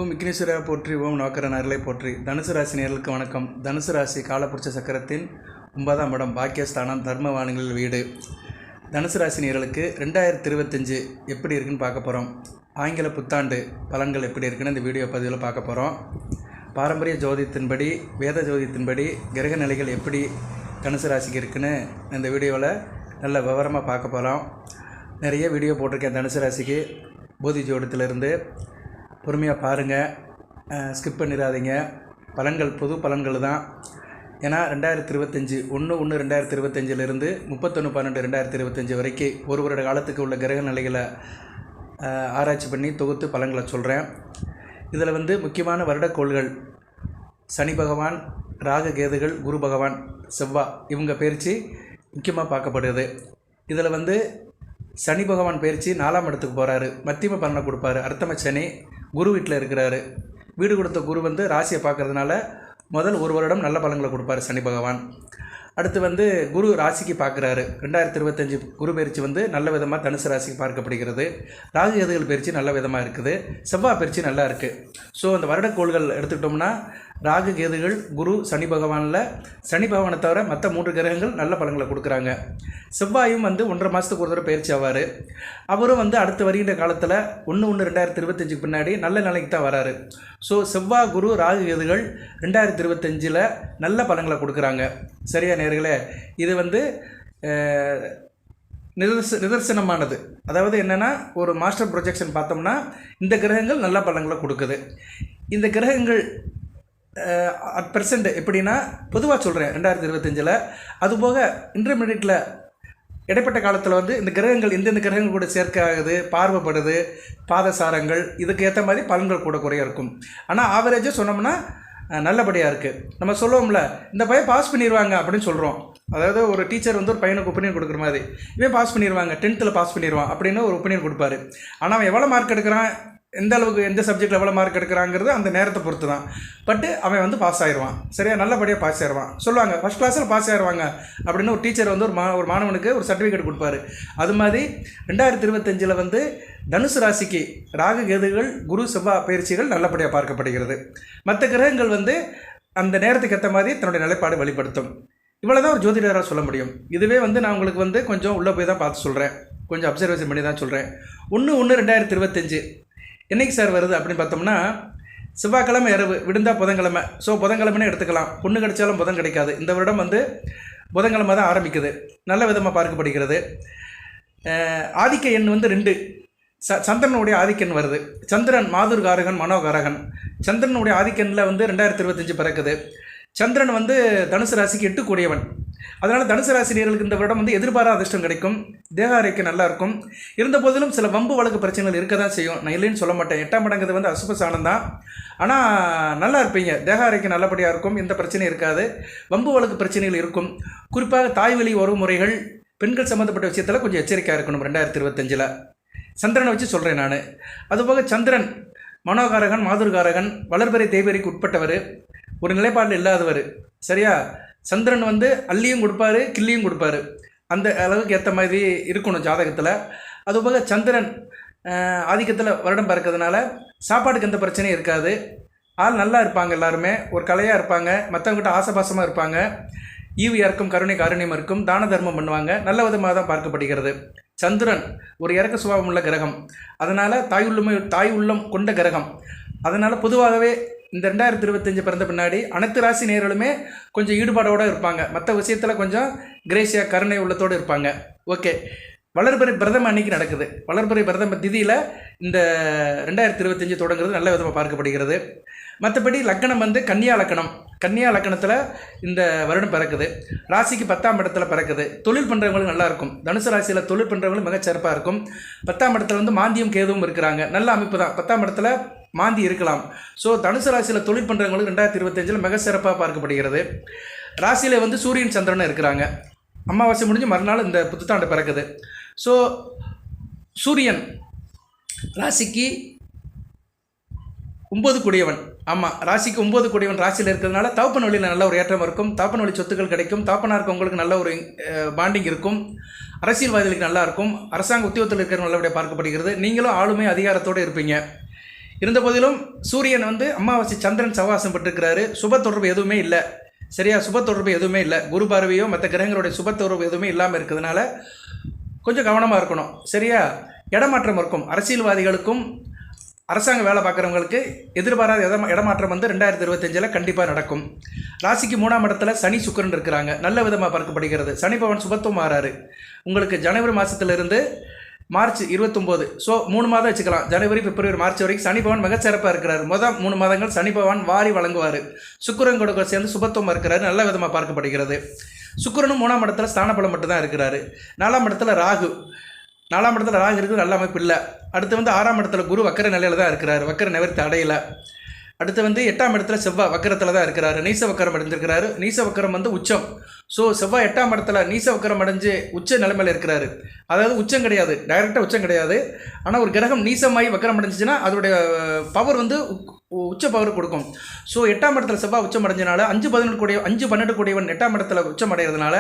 ஓம் விக்னேஸ்வரா போற்றி, ஓம் நோக்கரன் அருளை போற்றி. தனுசு ராசி நேயர்களுக்கு வணக்கம். தனுசு ராசி காலபுருஷ சக்கரத்தின் 9ஆம் இடம் பாக்கியஸ்தானம், தர்மவான்களில் வீடு. தனுசு ராசி நேயர்களுக்கு 2025 எப்படி இருக்குன்னு பார்க்க போகிறோம். ஆங்கில புத்தாண்டு பலன்கள் எப்படி இருக்குன்னு இந்த வீடியோ பதிவில் பார்க்க போகிறோம். பாரம்பரிய ஜோதியத்தின்படி, வேத ஜோதியத்தின்படி கிரக நிலைகள் எப்படி தனுசு ராசிக்கு இருக்குன்னு இந்த வீடியோவில் நல்ல விவரமாக பார்க்க போகிறோம். நிறைய வீடியோ போட்டிருக்கேன் தனுசு ராசிக்கு. போதி ஜோடத்திலிருந்து பொறுமையாக பாருங்கள், ஸ்கிப் பண்ணிடாதீங்க. பலன்கள் பொது பலன்கள் தான். ஏன்னா 2025 1/1/2025 31/12/2025 வரைக்கும் ஒரு வருட காலத்துக்கு உள்ள கிரக நிலைகளை ஆராய்ச்சி பண்ணி தொகுத்து பலன்களை சொல்கிறேன். இதில் முக்கியமான வருடக்கோள்கள் சனி பகவான், ராகு கேதுகள், குரு பகவான், செவ்வாய் இவங்க பயிற்சி முக்கியமாக பார்க்கப்படுது. இதில் சனி பகவான் பயிற்சி 4ஆம் இடத்துக்கு போகிறாரு, மத்தியம பலனை கொடுப்பாரு. அர்த்தம சனி குரு வீட்டில் இருக்கிறாரு. வீடு கொடுத்த குரு ராசியை பார்க்கறதுனால முதல் ஒரு வருடம் நல்ல பலன்களை கொடுப்பாரு சனி பகவான். அடுத்து குரு ராசிக்கு பார்க்குறாரு. 2025 குரு பயிற்சி நல்ல விதமாக தனுசு ராசிக்கு பார்க்கப்படுகிறது. ராகு கேதுகள் பயிற்சி நல்ல விதமாக இருக்குது. செவ்வாய் பயிற்சி நல்லா இருக்குது. ஸோ அந்த வருடக்கோள்கள் எடுத்துக்கிட்டோம்னா ராகு கேதுகள், குரு, சனி பகவானில் சனி பகவானை தவிர மற்ற 3 கிரகங்கள் நல்ல பலன்களை கொடுக்குறாங்க. செவ்வாயும் 1.5 மாதத்துக்கு ஒரு தடவை பயிற்சி ஆவார். அவரும் அடுத்து வருகின்ற காலத்தில் 1/1/2025 பின்னாடி நல்ல நிலைக்கு தான் வராரு. ஸோ செவ்வாய், குரு, ராகு கேதுகள் 2025 நல்ல பலன்களை கொடுக்குறாங்க. சரியா நேயர்களே? இது நிதர்சனமானது. அதாவது என்னென்னா, ஒரு மாஸ்டர் ப்ரொஜெக்ஷன் பார்த்தோம்னா இந்த கிரகங்கள் நல்ல பலன்களை கொடுக்குது. இந்த கிரகங்கள் அட் ப்ரெசண்ட் எப்படின்னா, பொதுவாக சொல்கிறேன் 2025 அதுபோக இன்டர்மீடியட்டில் இடைப்பட்ட காலத்தில் இந்த கிரகங்கள் எந்தெந்த கிரகங்கள் கூட சேர்க்கை ஆகுது, பார்வைப்படுது, பாதசாரங்கள், இதுக்கு ஏற்ற மாதிரி பலன்கள் கூட குறைய இருக்கும். ஆனால் ஆவரேஜாக சொன்னோம்னா நல்லபடியாக இருக்குது. நம்ம சொல்லுவோம்ல, இந்த பையன் பாஸ் பண்ணிடுவாங்க அப்படின்னு சொல்கிறோம். அதாவது ஒரு டீச்சர் ஒரு பையனுக்கு ஒப்பீனியன் கொடுக்குற மாதிரி, இவன் பாஸ் பண்ணிடுவாங்க, 10th பாஸ் பண்ணிடுவான் அப்படின்னு ஒரு ஒப்பீனியன் கொடுப்பாரு. ஆனால் அவன் எவ்வளோ மார்க் எடுக்கிறான், எந்த அளவுக்கு எந்த சப்ஜெக்டில் எவ்வளோ மார்க் எடுக்கிறாங்கிறது அந்த நேரத்தை பொறுத்து தான். பட்டு அவன் பாஸ் ஆயிடுவான். சரியா? நல்லபடியாக பாஸ் ஆயிடுவான். சொல்லுவாங்க ஃபஸ்ட் கிளாஸில் பாஸ் ஆயிடுவாங்க அப்படின்னு ஒரு டீச்சர் ஒரு மாணவனுக்கு ஒரு சர்டிஃபிகேட் கொடுப்பாரு. அது மாதிரி 2025 தனுசு ராசிக்கு ராகு கேதுகள், குரு, செவ்வாய் பயிற்சிகள் நல்லபடியாக பார்க்கப்படுகிறது. மற்ற கிரகங்கள் அந்த நேரத்துக்கு ஏற்ற மாதிரி தன்னுடைய நிலைப்பாடு வெளிப்படுத்தும். இவ்வளோ தான் ஒரு ஜோதிடராக சொல்ல முடியும். இதுவே நான் உங்களுக்கு கொஞ்சம் உள்ளே போய் தான் பார்த்து சொல்கிறேன், கொஞ்சம் அப்சர்வேஷன் பண்ணி தான் சொல்கிறேன். 1/1/2025 என்றைக்கு சார் வருது அப்படின்னு பார்த்தோம்னா, செவ்வாய்க்கிழமை இரவு விடுந்தா புதன்கிழமை. ஸோ புதன்கிழமைனே எடுத்துக்கலாம். பொண்ணு கிடைச்சாலும் புதன் கிடைக்காது. இந்த வருடம் புதன்கிழமை தான் ஆரம்பிக்குது. நல்ல விதமாக பார்க்கப்படுகிறது. ஆதிக்க எண் 2. சந்திரனுடைய ஆதிக்கன் வருது. சந்திரன் மாதுர்காரகன், மனோகாரகன். சந்திரனுடைய ஆதிக்கனில் 2025 பிறக்குது. சந்திரன் தனுசு ராசிக்கு 8 கூடியவன். அதனால் தனுசு ராசி நேயர்களுக்கு இந்த வருடம் எதிர்பாராத அதிர்ஷ்டம் கிடைக்கும். தேக ஆரோக்கியம் நல்லா இருக்கும். இருந்த போதிலும் சில வம்பு வழக்கு பிரச்சனைகள் இருக்க தான் செய்யும். நான் இல்லைன்னு சொல்ல மாட்டேன். 8ஆம் இடங்கிறது அசுபசானம் தான். ஆனால் நல்லா இருப்பீங்க. தேக ஆரோக்கியம் நல்லபடியாக இருக்கும். எந்த பிரச்சனையும் இருக்காது. வம்பு வழக்கு பிரச்சனைகள் இருக்கும். குறிப்பாக தாய்வழி உறவுமுறைகள், பெண்கள் சம்மந்தப்பட்ட விஷயத்தில் கொஞ்சம் எச்சரிக்கையாக இருக்கணும் 2025. சந்திரனை வச்சு சொல்கிறேன் நான். அதுபோக சந்திரன் மனோகாரகன், மாதுர்காரகன், வளர்பிறை தேய்பிறைக்கு உட்பட்டவர், ஒரு நிலைப்பாட்டில் இல்லாதவர். சரியா? சந்திரன் அள்ளியும் கொடுப்பாரு, கிள்ளியும் கொடுப்பாரு. அந்த அளவுக்கு ஏற்ற மாதிரி இருக்கணும் ஜாதகத்தில். அதுபோக சந்திரன் ஆதிக்கத்தில் வருடம் பிறக்கிறதுனால சாப்பாட்டுக்கு எந்த பிரச்சனையும் இருக்காது. ஆள் நல்லா இருப்பாங்க. எல்லாருமே ஒரு கலையாக இருப்பாங்க. மற்றவங்ககிட்ட ஆசபாசமாக இருப்பாங்க. ஈவியாக இருக்கும், காரணியம் இருக்கும், தான தர்மம் பண்ணுவாங்க. நல்ல விதமாக தான் பார்க்கப்படுகிறது. சந்திரன் ஒரு இறக்க சுபாவம் உள்ள கிரகம். அதனால் தாய் உள்ளம் கொண்ட கிரகம். அதனால் பொதுவாகவே இந்த 2025 பிறந்த பின்னாடி அனைத்து ராசி நேயர்களுமே கொஞ்சம் ஈடுபாடோடு இருப்பாங்க. மற்ற விஷயத்தில் கொஞ்சம் கிரேசியா, கருணை உள்ளத்தோடு இருப்பாங்க. ஓகே, வளர்பிறை பிரதம அன்னைக்கு நடக்குது. வளர்பிறை பிரதம திதியில் இந்த 2025 தொடங்குறது நல்ல விதமாக பார்க்கப்படுகிறது. மற்றபடி லக்கணம் கன்னியா லக்கணம். கன்னியா லக்கணத்தில் இந்த வருடம் பிறக்குது. ராசிக்கு 10ஆம் இடத்துல பிறக்குது. தொழில் பண்ணுறவங்களுக்கு நல்லாயிருக்கும். தனுசு ராசியில் தொழில் பண்ணுறவங்களும் மிகச்சிறப்பாக இருக்கும். 10ஆம் இடத்துல மாந்தியும் கேதுவும் இருக்கிறாங்க. நல்ல அமைப்பு தான். 10ஆம் இடத்துல மாந்தி இருக்கலாம். ஸோ தனுசு ராசியில் தொழில் பண்ணுறவங்களுக்கு 2025 மிக சிறப்பாக பார்க்கப்படுகிறது. ராசியில் சூரியன், சந்திரனும் இருக்கிறாங்க. அமாவாசை முடிஞ்சு மறுநாள் இந்த புத்தாண்டு பிறக்குது. ஸோ சூரியன் ராசிக்கு 9 கூடியவன். ஆமாம், ராசிக்கு 9 கூடியவன் ராசியில் இருக்கிறதுனால தகப்பன் வழியில் நல்ல ஒரு ஏற்றம் இருக்கும். தகப்பன் வழி சொத்துக்கள் கிடைக்கும். தகப்பனாருக்கு உங்களுக்கு நல்ல ஒரு பாண்டிங் இருக்கும். அரசியல்வாதிகளுக்கு நல்லா இருக்கும். அரசாங்க உத்தியோகத்தில் இருக்கிற நல்லபடியாக பார்க்கப்படுகிறது. நீங்களும் ஆளுமை அதிகாரத்தோடு இருப்பீங்க. இருந்த போதிலும் சூரியன் வந்து அமாவாசை சந்திரன் சவாசம் பெற்றிருக்கிறாரு. சுப தொடர்பு எதுவுமே இல்லை. சரியா, சுப தொடர்பு எதுவுமே இல்லை. குரு பார்வையோ மற்ற கிரகங்களுடைய சுப தொடர்பு எதுவுமே இல்லாமல் இருக்கிறதுனால கொஞ்சம் கவனமாக இருக்கணும். சரியா, இடமாற்றம் இருக்கும். அரசியல்வாதிகளுக்கும் அரசாங்க வேலை பார்க்குறவங்களுக்கு எதிர்பாராத இடமாற்றம் வந்து 2025 கண்டிப்பாக நடக்கும். ராசிக்கு 3ஆம் இடத்துல சனி சுக்கிரன் இருக்கிறாங்க. நல்ல விதமாக பார்க்கப்படுகிறது. சனி பகவான் சுபத்துவம் மாறாரு. உங்களுக்கு ஜனவரி மாதத்திலிருந்து மார்ச் 29, ஸோ 3 மாதம் வச்சுக்கலாம். ஜனவரி, பிப்ரவரி, மார்ச் வரைக்கும் சனி பகவான் மிகச்சிறப்பாக இருக்கிறார். மொதல் 3 மாதங்கள் சனி பகவான் வாரி வழங்குவார். சுக்கிரன் கூட சேர்ந்து சுபத்துவம் இருக்கிறாரு. நல்ல விதமாக பார்க்கப்படுகிறது. சுக்கிரனும் 3ஆம் இடத்துல ஸ்தான பலம் மட்டும்தான் இருக்கிறாரு. 4ஆம் இடத்துல ராகு. 4ஆம் இடத்துல ராகு இருக்குது, நல்ல அமைப்பு இல்லை. அடுத்து வந்து 6ஆம் இடத்துல குரு வக்கர நிலையில் தான் இருக்கிறார். வக்கர நிவர்த்தி அடையலை. அடுத்து வந்து 8ஆம் இடத்துல செவ்வாய் வக்கரத்தில் தான் இருக்கிறாரு. நீச வக்கரம் அடைஞ்சிருக்கிறாரு. நீச வக்கரம் வந்து உச்சம். ஸோ செவ்வாய் 8ஆம் இடத்துல நீச வக்கரம் அடைஞ்சு உச்ச நிலைமையில் இருக்கிறாரு. அதாவது உச்சம் கிடையாது, டைரெக்டாக உச்சம் கிடையாது. ஆனால் ஒரு கிரகம் நீசமாகி வக்கரம் அடைஞ்சிச்சுன்னா அதோடைய பவர் வந்து உச்ச பவர் கொடுக்கும். ஸோ 8ஆம் இடத்துல செவ்வாய் உச்சம் அடைஞ்சனால 5-12 கூடியவன் 8ஆம் இடத்துல உச்சம் அடைகிறதுனால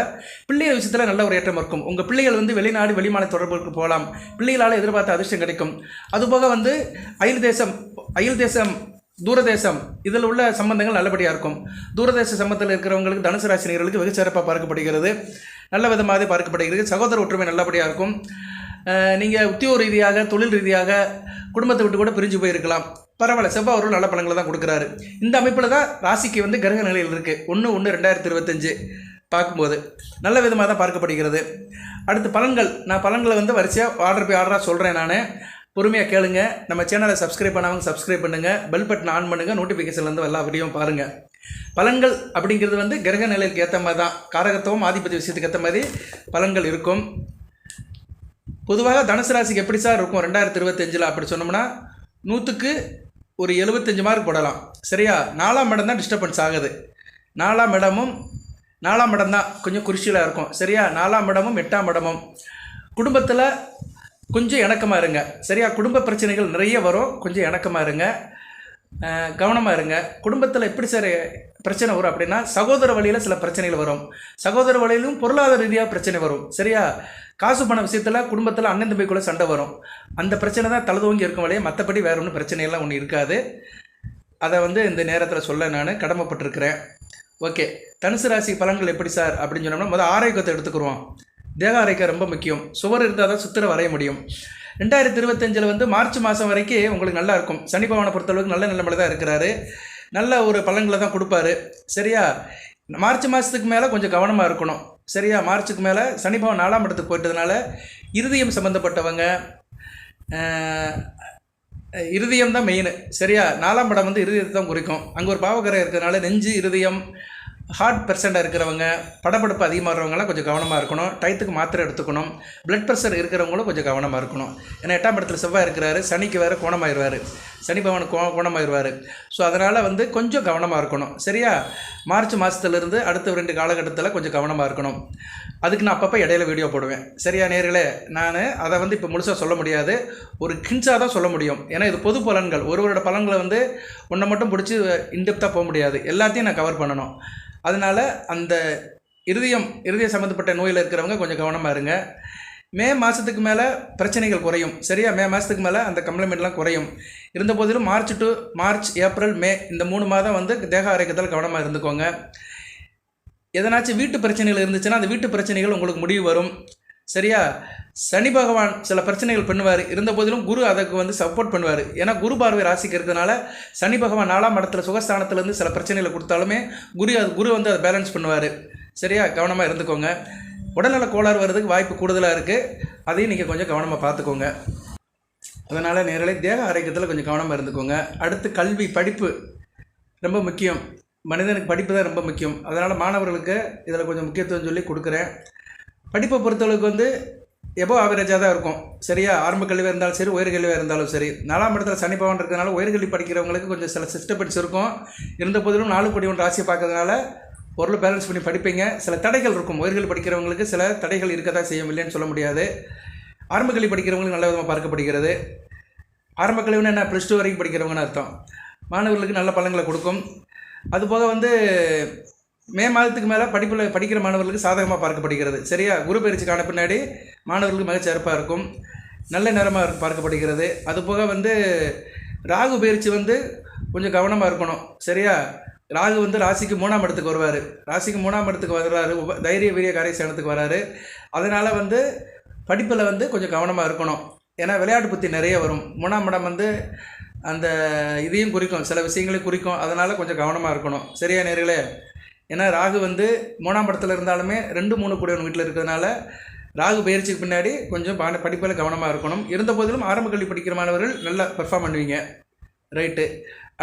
பிள்ளைகள் விஷயத்தில் நல்ல ஒரு ஏற்றம் இருக்கும். உங்கள் பிள்ளைகள் வந்து வெளிநாடு வெளிமாநில தொடர்புக்கு போகலாம். பிள்ளைகளால் எதிர்பார்த்த அதிர்ஷ்டம் கிடைக்கும். அதுபோக வந்து அயல் தேசம் தூரதேசம் இதில் உள்ள சம்பந்தங்கள் நல்லபடியாக இருக்கும். தூரதேச சம்பந்தத்தில் இருக்கிறவங்களுக்கு தனுசு ராசினியர்களுக்கு வெகு சிறப்பாக பார்க்கப்படுகிறது. நல்ல விதமாக பார்க்கப்படுகிறது. சகோதர ஒற்றுமை நல்லபடியாக இருக்கும். நீங்கள் உத்தியோக ரீதியாக, தொழில் ரீதியாக குடும்பத்தை விட்டு கூட பிரிஞ்சு போயிருக்கலாம். பரவாயில்ல, செவ்வாய் அவர்கள் நல்ல பலன்களை தான் கொடுக்குறாரு. இந்த அமைப்பில் தான் ராசிக்கு வந்து கிரக நிலையில் இருக்குது. 1/1/2025 பார்க்கும்போது நல்ல விதமாக தான் பார்க்கப்படுகிறது. அடுத்து பலன்கள். நான் பலன்களை வந்து வரிசையாக ஆர்டராக சொல்கிறேன். நான் பொறுமையாக கேளுங்க. நம்ம சேனலை சப்ஸ்கிரைப் பண்ணாமல் சப்ஸ்கிரைப் பண்ணுங்கள். பெல் பட்டன் ஆன் பண்ணுங்கள். நோட்டிஃபிகேஷன்லேருந்து எல்லா வீடியோவும் பாருங்கள். பலன்கள் அப்படிங்கிறது வந்து கிரக நிலைக்கு ஏற்ற மாதிரி தான், காரகத்துவம் ஆதிபத்திய விஷயத்துக்கு ஏற்ற மாதிரி பலன்கள் இருக்கும். பொதுவாக தனுசு ராசிக்கு எப்படி சார் இருக்கும் 2025 அப்படி சொன்னோம்னா 100க்கு ஒரு 75 மார்க் போடலாம். சரியா, 4ஆம் இடம் தான் டிஸ்டர்பன்ஸ் ஆகுது. 4ஆம் இடம் தான் கொஞ்சம் குறிச்சியில் இருக்கும். சரியா, 4ஆம் இடமும் 8ஆம் இடமும் குடும்பத்தில் கொஞ்சம் இணக்கமாக இருங்க. சரியா, குடும்ப பிரச்சனைகள் நிறைய வரும். கொஞ்சம் இணக்கமாக இருங்க, கவனமாக இருங்க. குடும்பத்தில் எப்படி சார் பிரச்சனை வரும் அப்படின்னா, சகோதர வழியில் சில பிரச்சனைகள் வரும். சகோதர வழியிலும் பொருளாதார ரீதியாக பிரச்சனை வரும். சரியா, காசு பண விஷயத்தில் குடும்பத்தில் அண்ணன் தம்பிக்குள்ளே சண்டை வரும். அந்த பிரச்சனை தான் தலதுவங்கி இருக்கும் வழியே, மற்றபடி வேறு ஒன்றும் பிரச்சனையெல்லாம் ஒன்றும் இருக்காது. அதை வந்து இந்த நேரத்தில் சொல்ல நான் கடமைப்பட்டிருக்கிறேன். ஓகே, தனுசு ராசி பலன்கள் எப்படி சார் அப்படின்னு சொன்னோம்னா, முதல் ஆரோக்கியத்தை எடுத்துக்கிடுவோம். தேக ஆரோக்கியம் ரொம்ப முக்கியம். சுவர் இருந்தால் தான் சுத்திர வரைய முடியும். 2025 வந்து மார்ச் மாதம் வரைக்கும் உங்களுக்கு நல்லா இருக்கும். சனி பகவானை பொறுத்தளவுக்கு நல்ல நிலைமையில் தான் இருக்கிறாரு. நல்ல ஒரு பலன்களை தான் கொடுப்பாரு. சரியா, மார்ச் மாதத்துக்கு மேலே கொஞ்சம் கவனமாக இருக்கணும். சரியா, மார்ச்சுக்கு மேலே சனி பகவான் 4ஆம் இடத்துக்கு போயிட்டதுனால இருதயம் சம்மந்தப்பட்டவங்க, இருதயம் தான் மெயின். சரியா, 4ஆம் இடம் வந்து இருதயத்தை தான் குறிக்கும். அங்கே ஒரு பாவகரை இருக்கிறதுனால நெஞ்சு, இருதயம், ஹார்ட் பெர்சென்ட்டாக இருக்கிறவங்க, படப்படுப்பு அதிகமாகிறவங்களாம் கொஞ்சம் கவனமாக இருக்கணும். டயத்துக்கு மாத்திரை எடுத்துக்கணும். பிளட் ப்ரெஷர் இருக்கிறவங்களும் கொஞ்சம் கவனமாக இருக்கணும். ஏன்னா 8ஆம் இடத்துல செவ்வாய் இருக்கிறாரு. சனிக்கு வேறு கோணமாயிடுவார். சனி பகவானுக்கு கோணமாயிடுவார். ஸோ அதனால் வந்து கொஞ்சம் கவனமாக இருக்கணும். சரியா, மார்ச் மாதத்துலேருந்து அடுத்த 2 காலகட்டத்தில் கொஞ்சம் கவனமாக இருக்கணும். அதுக்கு நான் அப்பப்போ இடையில வீடியோ போடுவேன். சரியா நேர்களே, நான் அதை வந்து இப்போ முழுசாக சொல்ல முடியாது, ஒரு கின்ஸாக தான் சொல்ல முடியும். ஏன்னா இது பொது பலன்கள். ஒருவரோட பலன்களை வந்து ஒன்றை மட்டும் பிடிச்சி இன்டெப்த்தாக போக முடியாது. எல்லாத்தையும் நான் கவர் பண்ணணும். அதனால் அந்த இருதய சம்மந்தப்பட்ட நோயில் இருக்கிறவங்க கொஞ்சம் கவனமாக இருங்க. மே மாதத்துக்கு மேலே பிரச்சனைகள் குறையும். சரியா, மே மாதத்துக்கு மேலே அந்த கம்ப்ளைமெண்ட்லாம் குறையும். இருந்த போதிலும் மார்ச், ஏப்ரல், மே இந்த 3 மாதம் வந்து தேக ஆரோக்கியத்தில் கவனமாக இருந்துக்கோங்க. எதனாச்சும் வீட்டு பிரச்சனைகள் இருந்துச்சுன்னா அந்த வீட்டு பிரச்சனைகள் உங்களுக்கு முடிவு வரும். சரியா, சனி பகவான் சில பிரச்சனைகள் பண்ணுவார். இருந்த போதிலும் குரு அதுக்கு வந்து சப்போர்ட் பண்ணுவார். ஏன்னா குரு பார்வை ராசிக்கு இருக்கிறதுனால சனி பகவான் 4ஆம் இடத்துல சுகஸ்தானத்துலேருந்து சில பிரச்சனைகளை கொடுத்தாலுமே குரு வந்து அதை பேலன்ஸ் பண்ணுவார். சரியா, கவனமாக இருந்துக்கோங்க. உடல்நல கோளாறு வர்றதுக்கு வாய்ப்பு கூடுதலாக இருக்குது. அதையும் நீங்கள் கொஞ்சம் கவனமாக பார்த்துக்கோங்க. அதனால் நேரலை தேக ஆரோக்கியத்தில் கொஞ்சம் கவனமாக இருந்துக்கோங்க. அடுத்து கல்வி, படிப்பு ரொம்ப முக்கியம். மனிதனுக்கு படிப்பு தான் ரொம்ப முக்கியம். அதனால் மாணவர்களுக்கு இதில் கொஞ்சம் முக்கியத்துவம் சொல்லி கொடுக்குறேன். படிப்பை பொறுத்தளவுக்கு வந்து எபோ ஆவரேஜாக தான் இருக்கும். சரியா, ஆரம்ப கல்வியாக இருந்தாலும் சரி, உயர்கல்வியாக இருந்தாலும் சரி. 4ஆம் இடத்துல சனி பகவான் இருக்கிறதுனால உயர்கல்வி படிக்கிறவங்களுக்கு கொஞ்சம் சில சிஸ்டபெட்ஸ் இருக்கும். இருந்த போதிலும் 4 கோடி 1 ராசியை பார்க்கறதுனால பொருள் பேலன்ஸ் பண்ணி படிப்பீங்க. சில தடைகள் இருக்கும். உயர்கல்வி படிக்கிறவங்களுக்கு சில தடைகள் இருக்க தான் செய்யும், இல்லைன்னு சொல்ல முடியாது. ஆரம்ப கல்வி படிக்கிறவங்களுக்கு நல்ல விதமாக பார்க்கப்படுகிறது. ஆரம்ப கல்வின்னு என்ன, +2 வரைக்கும் படிக்கிறவங்கன்னு அர்த்தம். மாணவர்களுக்கு நல்ல பலன்களை கொடுக்கும். அதுபோக வந்து மே மாதத்துக்கு மேலே படிக்கிற மாணவர்களுக்கு சாதகமாக பார்க்கப்படுகிறது. சரியா, குரு பயிற்சிக்கான பின்னாடி மாணவர்களுக்கு மிகச்சிறப்பாக இருக்கும். நல்ல நேரமாக பார்க்கப்படுகிறது. அதுபோக வந்து ராகு பயிற்சி வந்து கொஞ்சம் கவனமாக இருக்கணும். சரியா? ராகு வந்து ராசிக்கு 3ஆம் இடத்துக்கு வருவார். ராசிக்கு 3ஆம் இடத்துக்கு வர்றாரு, தைரிய வீரிய காரியஸ்தானத்துக்கு வராரு. அதனால் வந்து படிப்பில் வந்து கொஞ்சம் கவனமாக இருக்கணும். ஏன்னா விளையாட்டு புத்தி நிறைய வரும். 3ஆம் இடம் வந்து அந்த இதையும் குறிக்கும், சில விஷயங்களையும் குறிக்கும். அதனால் கொஞ்சம் கவனமாக இருக்கணும். சரியா நேர்களே? ஏன்னா ராகு வந்து 3ஆம் இடத்துல இருந்தாலுமே 2, 3 கூடியவன் வீட்டில் இருக்கிறதுனால ராகு பயிற்சிக்கு பின்னாடி கொஞ்சம் படிப்பில் கவனமாக இருக்கணும். இருந்த போதிலும் ஆரம்ப கல்வி படிக்கிற மாணவர்கள் நல்லா பெர்ஃபார்ம் பண்ணுவீங்க. ரைட்டு.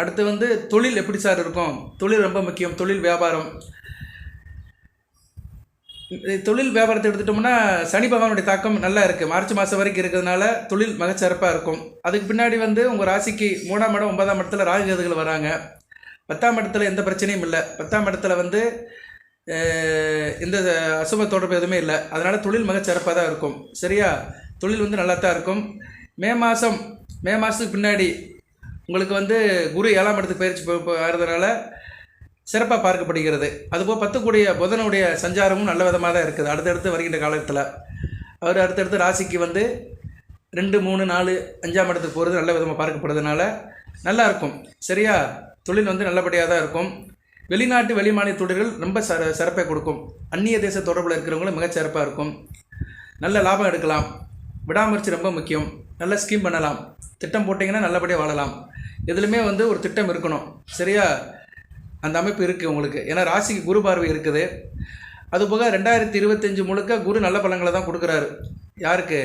அடுத்து வந்து தொழில் எப்படி சார் இருக்கும்? தொழில் ரொம்ப முக்கியம். தொழில் வியாபாரம். தொழில் வியாபாரத்தை எடுத்துட்டோம்னா சனி பகவானுடைய தாக்கம் நல்லா இருக்குது. மார்ச் மாதம் வரைக்கும் இருக்கிறதுனால தொழில் மிகச்சிறப்பாக இருக்கும். அதுக்கு பின்னாடி வந்து உங்கள் ராசிக்கு 3ஆம் இடம் 9ஆம் இடத்துல ராகு கேதுகள் வராங்க. 10ஆம் இடத்துல எந்த பிரச்சனையும் இல்லை. 10ஆம் இடத்துல வந்து இந்த அசுப தொடர்பு எதுவுமே இல்லை. அதனால் தொழில் மிகச்சிறப்பாக தான் இருக்கும். சரியா? தொழில் வந்து நல்லா தான் இருக்கும். மே மாதத்துக்கு பின்னாடி உங்களுக்கு வந்து குரு 7ஆம் இடத்துக்கு பயிற்சி ஆகிறதுனால சிறப்பாக பார்க்கப்படுகிறது. அதுபோல் 10 கூடிய புதனுடைய சஞ்சாரமும் நல்ல விதமாக தான் இருக்குது. அடுத்தடுத்து வருகின்ற காலத்தில் அவர் அடுத்தடுத்து ராசிக்கு வந்து 2, 3, 4, 5ஆம் இடத்துக்கு போகிறது நல்ல விதமாக பார்க்கப்படுறதுனால நல்லாயிருக்கும். சரியா? தொழில் வந்து நல்லபடியாக தான் இருக்கும். வெளிநாட்டு வெளிமாநில தொழில்கள் ரொம்ப சிறப்பை கொடுக்கும். அந்நிய தேச தொடர்பில் இருக்கிறவங்களும் மிகச்சிறப்பாக இருக்கும். நல்ல லாபம் எடுக்கலாம். விடாமுயற்சி ரொம்ப முக்கியம். நல்ல ஸ்கீம் பண்ணலாம். திட்டம் போட்டிங்கன்னா நல்லபடியாக வாழலாம். எதுலையுமே வந்து ஒரு திட்டம் இருக்கணும். சரியா? அந்த அமைப்பு இருக்குது உங்களுக்கு. ஏன்னா ராசிக்கு குரு பார்வை இருக்குது. அதுபோக 2025 முழுக்க குரு நல்ல பலன்களை தான் கொடுக்குறாரு. யாருக்கு?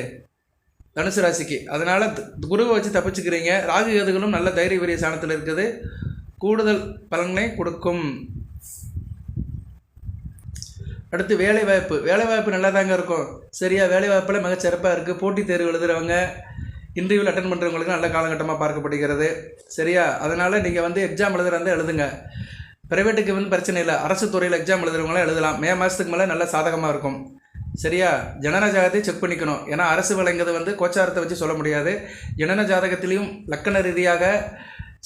தனுசு ராசிக்கு. அதனால் குருவை வச்சு தப்பிச்சுக்கிறீங்க. ராகு கேதுகளும் நல்ல தைரிய வீரிய சாணத்தில் இருக்குது. கூடுதல் பலன்களை கொடுக்கும். அடுத்து வேலைவாய்ப்பு நல்லா தாங்க இருக்கும். சரியா? வேலைவாய்ப்பில் மிகச்சிறப்பாக இருக்குது. போட்டித் தேர்வு எழுதுகிறவங்க, இன்டர்வியூவில் அட்டன் பண்ணுறவங்களுக்கு நல்ல காலகட்டமாக பார்க்கப்படுகிறது. சரியா? அதனால் நீங்கள் வந்து எக்ஸாம் எழுதுகிறதா எழுதுங்க. ப்ரைவேட்டுக்கு வந்து பிரச்சனை இல்லை. அரசு துறையில் எக்ஸாம் எழுதுகிறவங்களாம் எழுதலாம். மே மாதத்துக்கு மேலே நல்லா சாதகமாக இருக்கும். சரியா? ஜனன ஜாதகத்தை செக் பண்ணிக்கணும். ஏன்னா அரசு வழங்குறது வந்து கோச்சாரத்தை வச்சு சொல்ல முடியாது. ஜனன ஜாதகத்திலையும் லக்கண ரீதியாக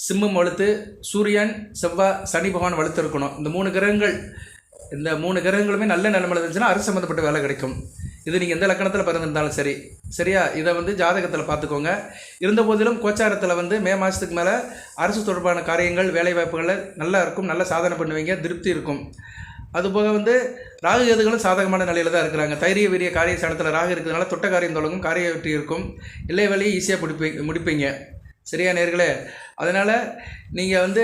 சிம்மம் வலுத்து, சூரியன், செவ்வாய், சனி பகவான் வலுத்து இருக்கணும். இந்த 3 கிரகங்களுமே நல்ல நிலைமையில் இருந்துச்சுன்னா அரசு சம்மந்தப்பட்ட வேலை கிடைக்கும். இது நீங்கள் எந்த லக்கணத்தில் பிறந்திருந்தாலும் சரி. சரியா? இதை வந்து ஜாதகத்தில் பார்த்துக்கோங்க. இருந்த போதிலும் கோச்சாரத்தில் வந்து மே மாதத்துக்கு மேலே அரசு தொடர்பான காரியங்கள், வேலைவாய்ப்புகளில் நல்லா இருக்கும். நல்லா சாதனை பண்ணுவீங்க. திருப்தி இருக்கும். அதுபோக வந்து ராகு கேதுகளும் சாதகமான நிலையில் தான் இருக்கிறாங்க. தைரிய வீரிய காரிய ஸ்தானத்தில் ராகு இருக்கிறதுனால தொட்ட காரியம் தொடங்கும். காரிய வெற்றி இருக்கும். இல்லை வேலையை ஈஸியாக முடிப்பீங்க. சரியா நேர்களே? அதனால் நீங்கள் வந்து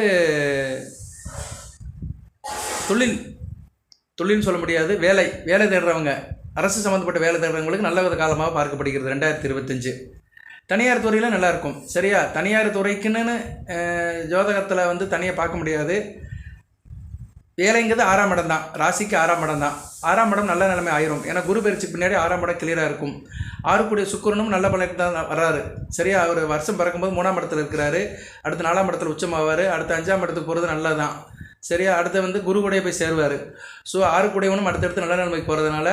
தொழில்னு சொல்ல முடியாது. வேலை தேடுறவங்க, அரசு சம்மந்தப்பட்ட வேலை தேடுறவங்களுக்கு நல்ல வித காலமாக பார்க்கப்படுகிறது 2025. தனியார் துறையில் நல்லாயிருக்கும். சரியா? தனியார் துறைக்குன்னு ஜோதகத்தில் வந்து தனியாக பார்க்க முடியாது. வேலைங்கிறது 6ஆம் இடம் தான். ராசிக்கு 6ஆம் இடம் தான். 6ஆம் இடம் நல்ல நிலைமை ஆயிரும். ஏன்னா குரு பயிற்சிக்கு பின்னாடி 6ஆம் இடம் கிளியராக இருக்கும். 6 கூடிய சுக்கிரனும் நல்ல பலனுக்கு தான் வர்றாரு. சரியா? அவர் வருஷம் பிறக்கும்போது 3ஆம் இடத்துல இருக்கிறாரு. அடுத்து 4ஆம் இடத்துல உச்சமாவார். அடுத்து 5ஆம் இடத்துக்கு போகிறது நல்லது தான். சரியா? அடுத்து வந்து குரு கூடயே போய் சேருவார். ஸோ 6 கூடியவனும் அடுத்தடுத்து நல்ல நிலைமைக்கு போகிறதுனால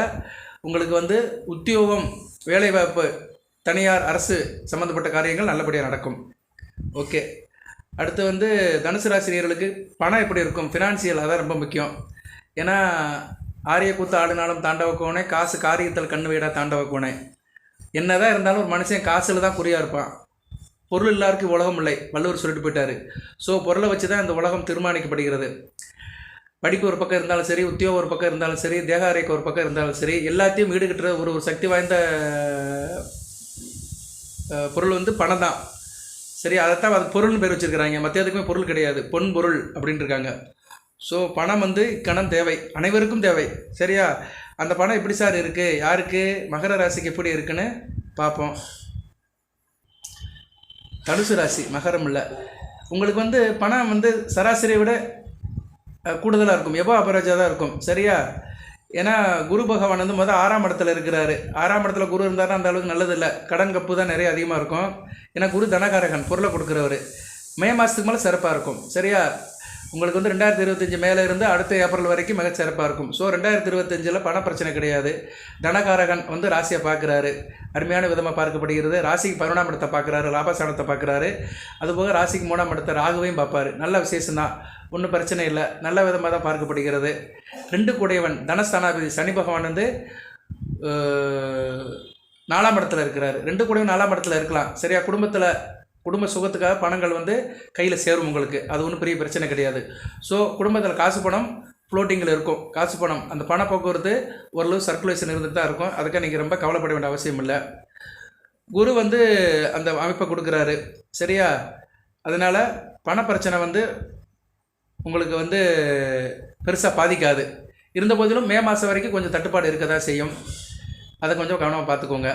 உங்களுக்கு வந்து உத்தியோகம், வேலைவாய்ப்பு, தனியார், அரசு சம்மந்தப்பட்ட காரியங்கள் நல்லபடியாக நடக்கும். ஓகே. அடுத்து வந்து தனுசு ராசினியர்களுக்கு பணம் எப்படி இருக்கும்? ஃபினான்சியல், அதான் ரொம்ப முக்கியம். ஏன்னா ஆரிய கூத்து ஆடுனாலும் தாண்டவ கோணை, காசு காரியத்தில் கண்ணு வீடாக தாண்டவ கோணை. என்ன தான் இருந்தாலும் ஒரு மனுஷன் காசில் தான் குறியாக இருப்பான். பொருள் இல்லாருக்கு உலகம் இல்லை, வள்ளுவர் சொல்லிட்டு போயிட்டார். ஸோ பொருளை வச்சு தான் இந்த உலகம் தீர்மானிக்கப்படுகிறது. படிப்பு ஒரு பக்கம் இருந்தாலும் சரி, உத்தியோகம் ஒரு பக்கம் இருந்தாலும் சரி, தேகாரைக்கு ஒரு பக்கம் இருந்தாலும் சரி, எல்லாத்தையும் ஈடுகட்டுற ஒரு சக்தி வாய்ந்த பொருள் வந்து பணம் தான். சரி, அதைத்தான் அது பொருள்னு பேர் வச்சுருக்கிறாங்க. மற்ற எதுக்குமே பொருள் கிடையாது, பொன் பொருள் அப்படின்ட்டு இருக்காங்க. ஸோ பணம் வந்து இக்கணம் தேவை, அனைவருக்கும் தேவை. சரியா? அந்த பணம் எப்படி சார் இருக்குது, யாருக்கு, மகர ராசிக்கு எப்படி இருக்குன்னு பார்ப்போம். தனுசு ராசி, மகரம் இல்லை. உங்களுக்கு வந்து பணம் வந்து சராசரியை விட கூடுதலாக இருக்கும், எபோ அபராஜாக தான் இருக்கும். சரியா? ஏன்னா குரு பகவான் வந்து முதல் 6ஆம் இடத்துல இருக்கிறாரு. 6ஆம் இடத்துல குரு இருந்தாருன்னா அந்த அளவுக்கு நல்லதில்லை. கடன் கப்பு தான் நிறைய அதிகமாக இருக்கும். ஏன்னா குரு தனகாரகன், பொருளை கொடுக்குறவர். மே மாதத்துக்கு மேலே சிறப்பாக இருக்கும். சரியா? உங்களுக்கு வந்து 2025 மேலே இருந்து அடுத்த ஏப்ரல் வரைக்கும் மிக சிறப்பாக இருக்கும். ஸோ 2025 பண பிரச்சனை கிடையாது. தனகாரகன் வந்து ராசியை பார்க்குறாரு, அருமையான விதமாக பார்க்கப்படுகிறது. ராசிக்கு 11ஆம் இடத்தை பார்க்குறாரு, லாபஸ்தானத்தை பார்க்குறாரு. அதுபோக ராசிக்கு 3ஆம் இடத்தை ராகுவையும் பார்ப்பார். நல்ல விசேஷம்தான், ஒன்றும் பிரச்சனை இல்லை, நல்ல விதமாக தான் பார்க்கப்படுகிறது. 2 கூடையவன் தனஸ்தானாதிபதி சனி பகவான் வந்து 4ஆம் இடத்துல இருக்கிறார். 2 கூடையவன் 4ஆம் இடத்துல இருக்கலாம். சரியா? குடும்பத்தில் குடும்ப சுகத்துக்காக பணங்கள் வந்து கையில் சேரும் உங்களுக்கு. அது ஒன்றும் பெரிய பிரச்சனை கிடையாது. ஸோ குடும்பத்தில் காசு பணம் ஃப்ளோட்டிங்கில் இருக்கும். காசு பணம் அந்த பண போக்குவரத்து ஓரளவு சர்க்குலேஷன் இருந்துட்டு தான் இருக்கும். அதுக்காக நீங்கள் ரொம்ப கவலைப்பட வேண்டிய அவசியம் இல்லை. குரு வந்து அந்த அமைப்பை கொடுக்குறாரு, சரியா? அதனால் பண பிரச்சனை வந்து உங்களுக்கு வந்து பெருசாக பாதிக்காது. இருந்த போதிலும் மே மாதம் வரைக்கும் கொஞ்சம் தட்டுப்பாடு இருக்க தான் செய்யும். அதை கொஞ்சம் கவனமாக பார்த்துக்கோங்க.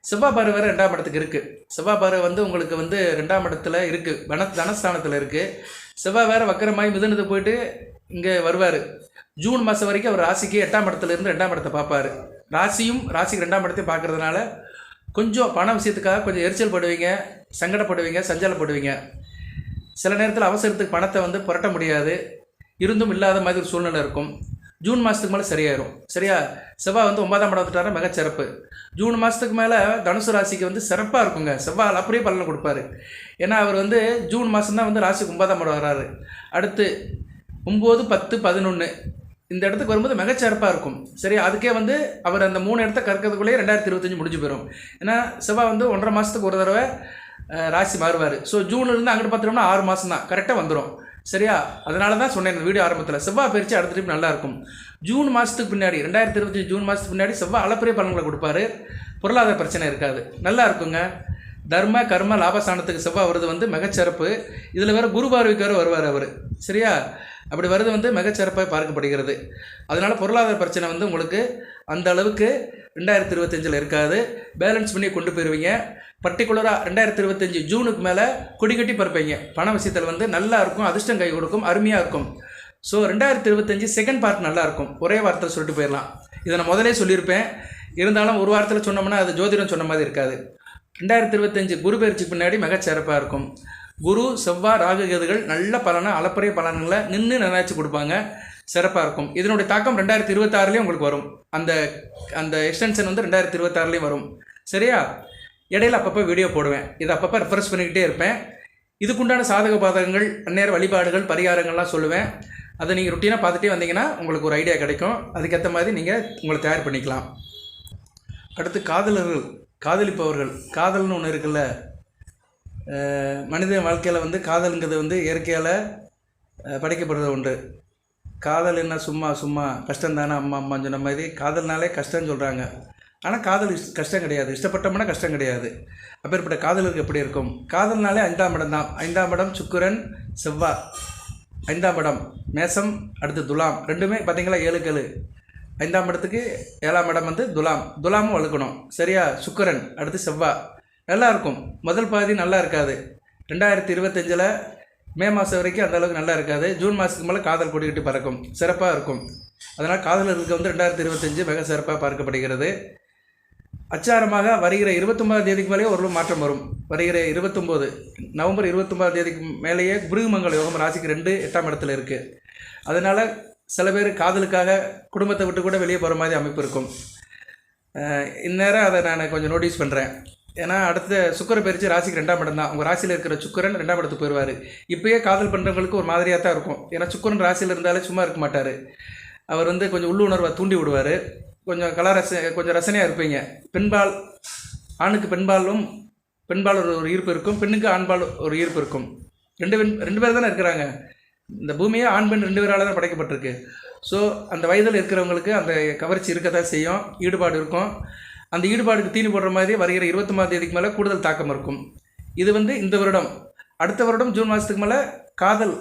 செவ்வாய் பார்வை வேறு 2ஆம் இடத்துக்கு இருக்குது. செவ்வாய் பார்வை வந்து உங்களுக்கு வந்து 2ஆம் இடத்துல இருக்குது, தனஸ்தானத்தில் இருக்குது. செவ்வாய் வேறு வக்கரமாகி மிதுனத்துக்கு போயிட்டு இங்கே வருவார். ஜூன் மாதம் வரைக்கும் அவர் ராசிக்கு 8ஆம் இடத்துலேருந்து 2ஆம் இடத்தை பார்ப்பார். ராசிக்கு 2ஆம் இடத்தையும் பார்க்குறதுனால கொஞ்சம் பண விஷயத்துக்காக கொஞ்சம் எரிச்சல் படுவீங்க, சங்கடப்படுவீங்க, சஞ்சலப்படுவீங்க. சில நேரத்தில் அவசரத்துக்கு பணத்தை வந்து புரட்ட முடியாது, இருந்தும் இல்லாத மாதிரி ஒரு சூழ்நிலை இருக்கும். ஜூன் மாதத்துக்கு மேலே சரியாயிரும், சரியா? செவ்வாய் வந்து 9ஆம் இடம் வந்துட்டாரா மிகச்சிறப்பு. ஜூன் மாதத்துக்கு மேலே தனுசு ராசிக்கு வந்து சிறப்பாக இருக்குங்க. செவ்வாய் அப்படியே பலனை கொடுப்பாரு. ஏன்னா அவர் வந்து ஜூன் மாதம் தான் வந்து ராசிக்கு 9ஆம் இடம் வர்றாரு. அடுத்து 9, 10, 11 இந்த இடத்துக்கு வரும்போது மிகச்சிறப்பாக இருக்கும், சரியா? அதுக்கே வந்து அவர் அந்த 3 இடத்த கற்கிறதுக்குள்ளேயே 2025 முடிஞ்சு போயிடும். ஏன்னா செவ்வாய் வந்து 1.5 மாதத்துக்கு ஒரு தடவை ராசி மாறுவார். ஸோ ஜூன்லேருந்து அங்கிட்டு பார்த்துட்டோம்னா 6 மாதம் தான், கரெக்டாக வந்துடும், சரியா? அதனால தான் சொன்னேன் இந்த வீடியோ ஆரம்பத்தில், செவ்வாய் பயிற்சி அடுத்த ட்ரிப் நல்லாயிருக்கும். ஜூன் மாதத்துக்கு பின்னாடி 2025 ஜூன் மாதத்துக்கு பின்னாடி செவ்வாய் அளப்பரிய பலன்களை கொடுப்பாரு. பொருளாதார பிரச்சனை இருக்காது, நல்லா இருக்குங்க. தர்ம கர்ம லாபஸ்தானத்துக்கு செவ்வாய் வருது வந்து மிகச்சிறப்பு. இதில் வேறு குரு பார்வைக்கு வேறு வருவார் அவர், சரியா? அப்படி வருது வந்து மிகச்சிறப்பாக பார்க்கப்படுகிறது. அதனால் பொருளாதார பிரச்சனை வந்து உங்களுக்கு அந்த அளவுக்கு 2025 இருக்காது. பேலன்ஸ் பண்ணி கொண்டு போயிடுவீங்க. பர்டிகுலராக 2025 ஜூனுக்கு மேலே கொடி கட்டி பறப்பீங்க. பண விஷயத்தில் வந்து நல்லா இருக்கும், அதிர்ஷ்டம் கை கொடுக்கும், அருமையாக இருக்கும். ஸோ 2025 செகண்ட் பார்ட் நல்லாயிருக்கும். ஒரே வாரத்தில் சொல்லிட்டு போயிடலாம். இதை நான் முதலே சொல்லியிருப்பேன், இருந்தாலும் ஒரு வாரத்தில் சொன்னோம்னா அது ஜோதிடம் சொன்ன மாதிரி இருக்காது. 2025 குரு பயிற்சிக்கு பின்னாடி மிகச்சிறப்பாக இருக்கும். குரு செவ்வாய் ராகு கேதுகள் நல்ல பலனை அளப்பரிய பலன்களை நின்று நினைச்சு கொடுப்பாங்க, சிறப்பாக இருக்கும். இதனுடைய தாக்கம் 2026 உங்களுக்கு வரும். அந்த அந்த எக்ஸ்டென்ஷன் வந்து 2026 வரும், சரியா? இடையில அப்பப்போ வீடியோ போடுவேன், இதை அப்பப்போ ரெஃபரன்ஸ் பண்ணிக்கிட்டே இருப்பேன். இதுக்குண்டான சாதக பாதகங்கள், அந்நேர வழிபாடுகள், பரிகாரங்கள்லாம் சொல்லுவேன். அதை நீங்கள் ருட்டீனாக பார்த்துட்டே வந்தீங்கன்னா உங்களுக்கு ஒரு ஐடியா கிடைக்கும். அதுக்கேற்ற மாதிரி நீங்கள் உங்களை தயார் பண்ணிக்கலாம். அடுத்து காதலர்கள், காதலிப்பவர்கள். காதல்னு ஒன்று இருக்குல்ல, மனித வாழ்க்கையில் வந்து காதலுங்கிறது வந்து இயற்கையால் படைக்கப்படுறது உண்டு. காதல் என்ன சும்மா சும்மா கஷ்டம் தானே, அம்மான்னு சொன்ன மாதிரி காதல்னாலே கஷ்டம்னு சொல்கிறாங்க. ஆனால் காதல் கஷ்டம் கிடையாது, இஷ்டப்பட்டோம்னா கஷ்டம் கிடையாது. அப்பேற்பட்ட காதலுக்கு எப்படி இருக்கும்? காதல்னாலே 5ஆம் இடம் தான். 5ஆம் இடம் சுக்கிரன் செவ்வாய், 5ஆம் இடம் மேசம், அடுத்து துலாம். ரெண்டுமே பார்த்தீங்களா 7 5ஆம் இடத்துக்கு 7ஆம் இடம் வந்து துலாமும் வழுக்கணும், சரியா? சுக்கிரன் அடுத்து செவ்வாய் நல்லாயிருக்கும். முதல் பாதி நல்லா இருக்காது. 2025 மே மாதம் வரைக்கும் அந்த அளவுக்கு நல்லா இருக்காது. ஜூன் மாதத்துக்கு மேலே காதல் கொடிக்கிட்டு பறக்கும், சிறப்பாக இருக்கும். அதனால் காதலர்களுக்கு வந்து 2025 மிக சிறப்பாக பார்க்கப்படுகிறது. அச்சாரமாக வருகிற 29ஆம் தேதிக்கு மேலேயே ஒரு மாற்றம் வரும். வருகிற 29 நவம்பர் 29ஆம் தேதிக்கு மேலேயே பிருகுமங்கல யோகம் ராசிக்கு 2 8ஆம் இடத்துல இருக்குது. அதனால் சில பேர் காதலுக்காக குடும்பத்தை விட்டு கூட வெளியே போகிற மாதிரி அமைப்பு இருக்கும். இந்நேரம் அதை நான் கொஞ்சம் நோட்டீஸ் பண்ணுறேன். ஏன்னா அடுத்த சுக்கிர பயிற்சி ராசிக்கு 2ஆம் இடம் தான். உங்கள் ராசியில் இருக்கிற சுக்கிரன் 2ஆம் இடத்துக்கு போயிடுவார். இப்போயே காதல் பண்ணுறவங்களுக்கு ஒரு மாதிரியாக தான் இருக்கும். ஏன்னா சுக்கிரன் ராசியில் இருந்தாலே சும்மா இருக்க மாட்டார். அவர் வந்து கொஞ்சம் உள்ளுணர்வை தூண்டி விடுவார். கொஞ்சம் கொஞ்சம் ரசனையாக இருப்பீங்க. பெண்பால் ஆணுக்கு பெண்பால் ஒரு ஈர்ப்பு இருக்கும், பெண்ணுக்கு ஆண்பால் ஒரு ஈர்ப்பு இருக்கும். ரெண்டு பேர் தானே இருக்கிறாங்க. இந்த பூமியை ஆண் பெண் 2 பேரால் தான் படைக்கப்பட்டிருக்கு. ஸோ அந்த வயதில் இருக்கிறவங்களுக்கு அந்த கவர்ச்சி இருக்க தான் செய்யும், ஈடுபாடு இருக்கும். அந்த ஈடுபாடுக்கு தீனி போடுற மாதிரி வருகிற 29ஆம் தேதிக்கு மேலே கூடுதல் தாக்கம் இருக்கும். இது வந்து இந்த வருடம். அடுத்த வருடம் ஜூன் மாதத்துக்கு மேலே காதல்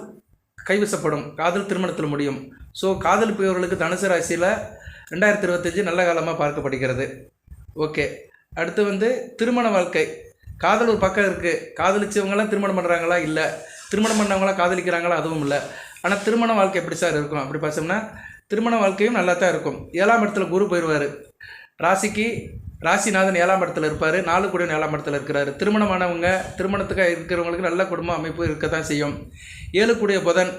கைவசப்படும், காதல் திருமணத்தில் முடியும். ஸோ காதல் பிரியவர்களுக்கு தனுசு ராசியில் 2025 நல்ல காலமாக பார்க்கப்படுகிறது. ஓகே, அடுத்து வந்து திருமண வாழ்க்கை. காதல் ஒரு பக்கம் இருக்குது. காதலிச்சவங்களாம் திருமணம் பண்ணுறாங்களா? இல்லை. திருமணம் பண்ணவங்களாம் காதலிக்கிறாங்களா? அதுவும் இல்லை. ஆனால் திருமண வாழ்க்கை எப்படி சார் இருக்கும்? அப்படி பார்த்தோம்னா திருமண வாழ்க்கையும் நல்லா தான் இருக்கும். 7ஆம் இடத்துல குரு போயிடுவார். ராசிநாதன் 7ஆம் இடத்துல இருப்பார். 4 கூட 7ஆம் இடத்துல இருக்கிறாரு. திருமணமானவங்க, திருமணத்துக்காக இருக்கிறவங்களுக்கு நல்ல குடும்ப அமைப்பு இருக்க தான் செய்யும். 7 கூடிய புதன்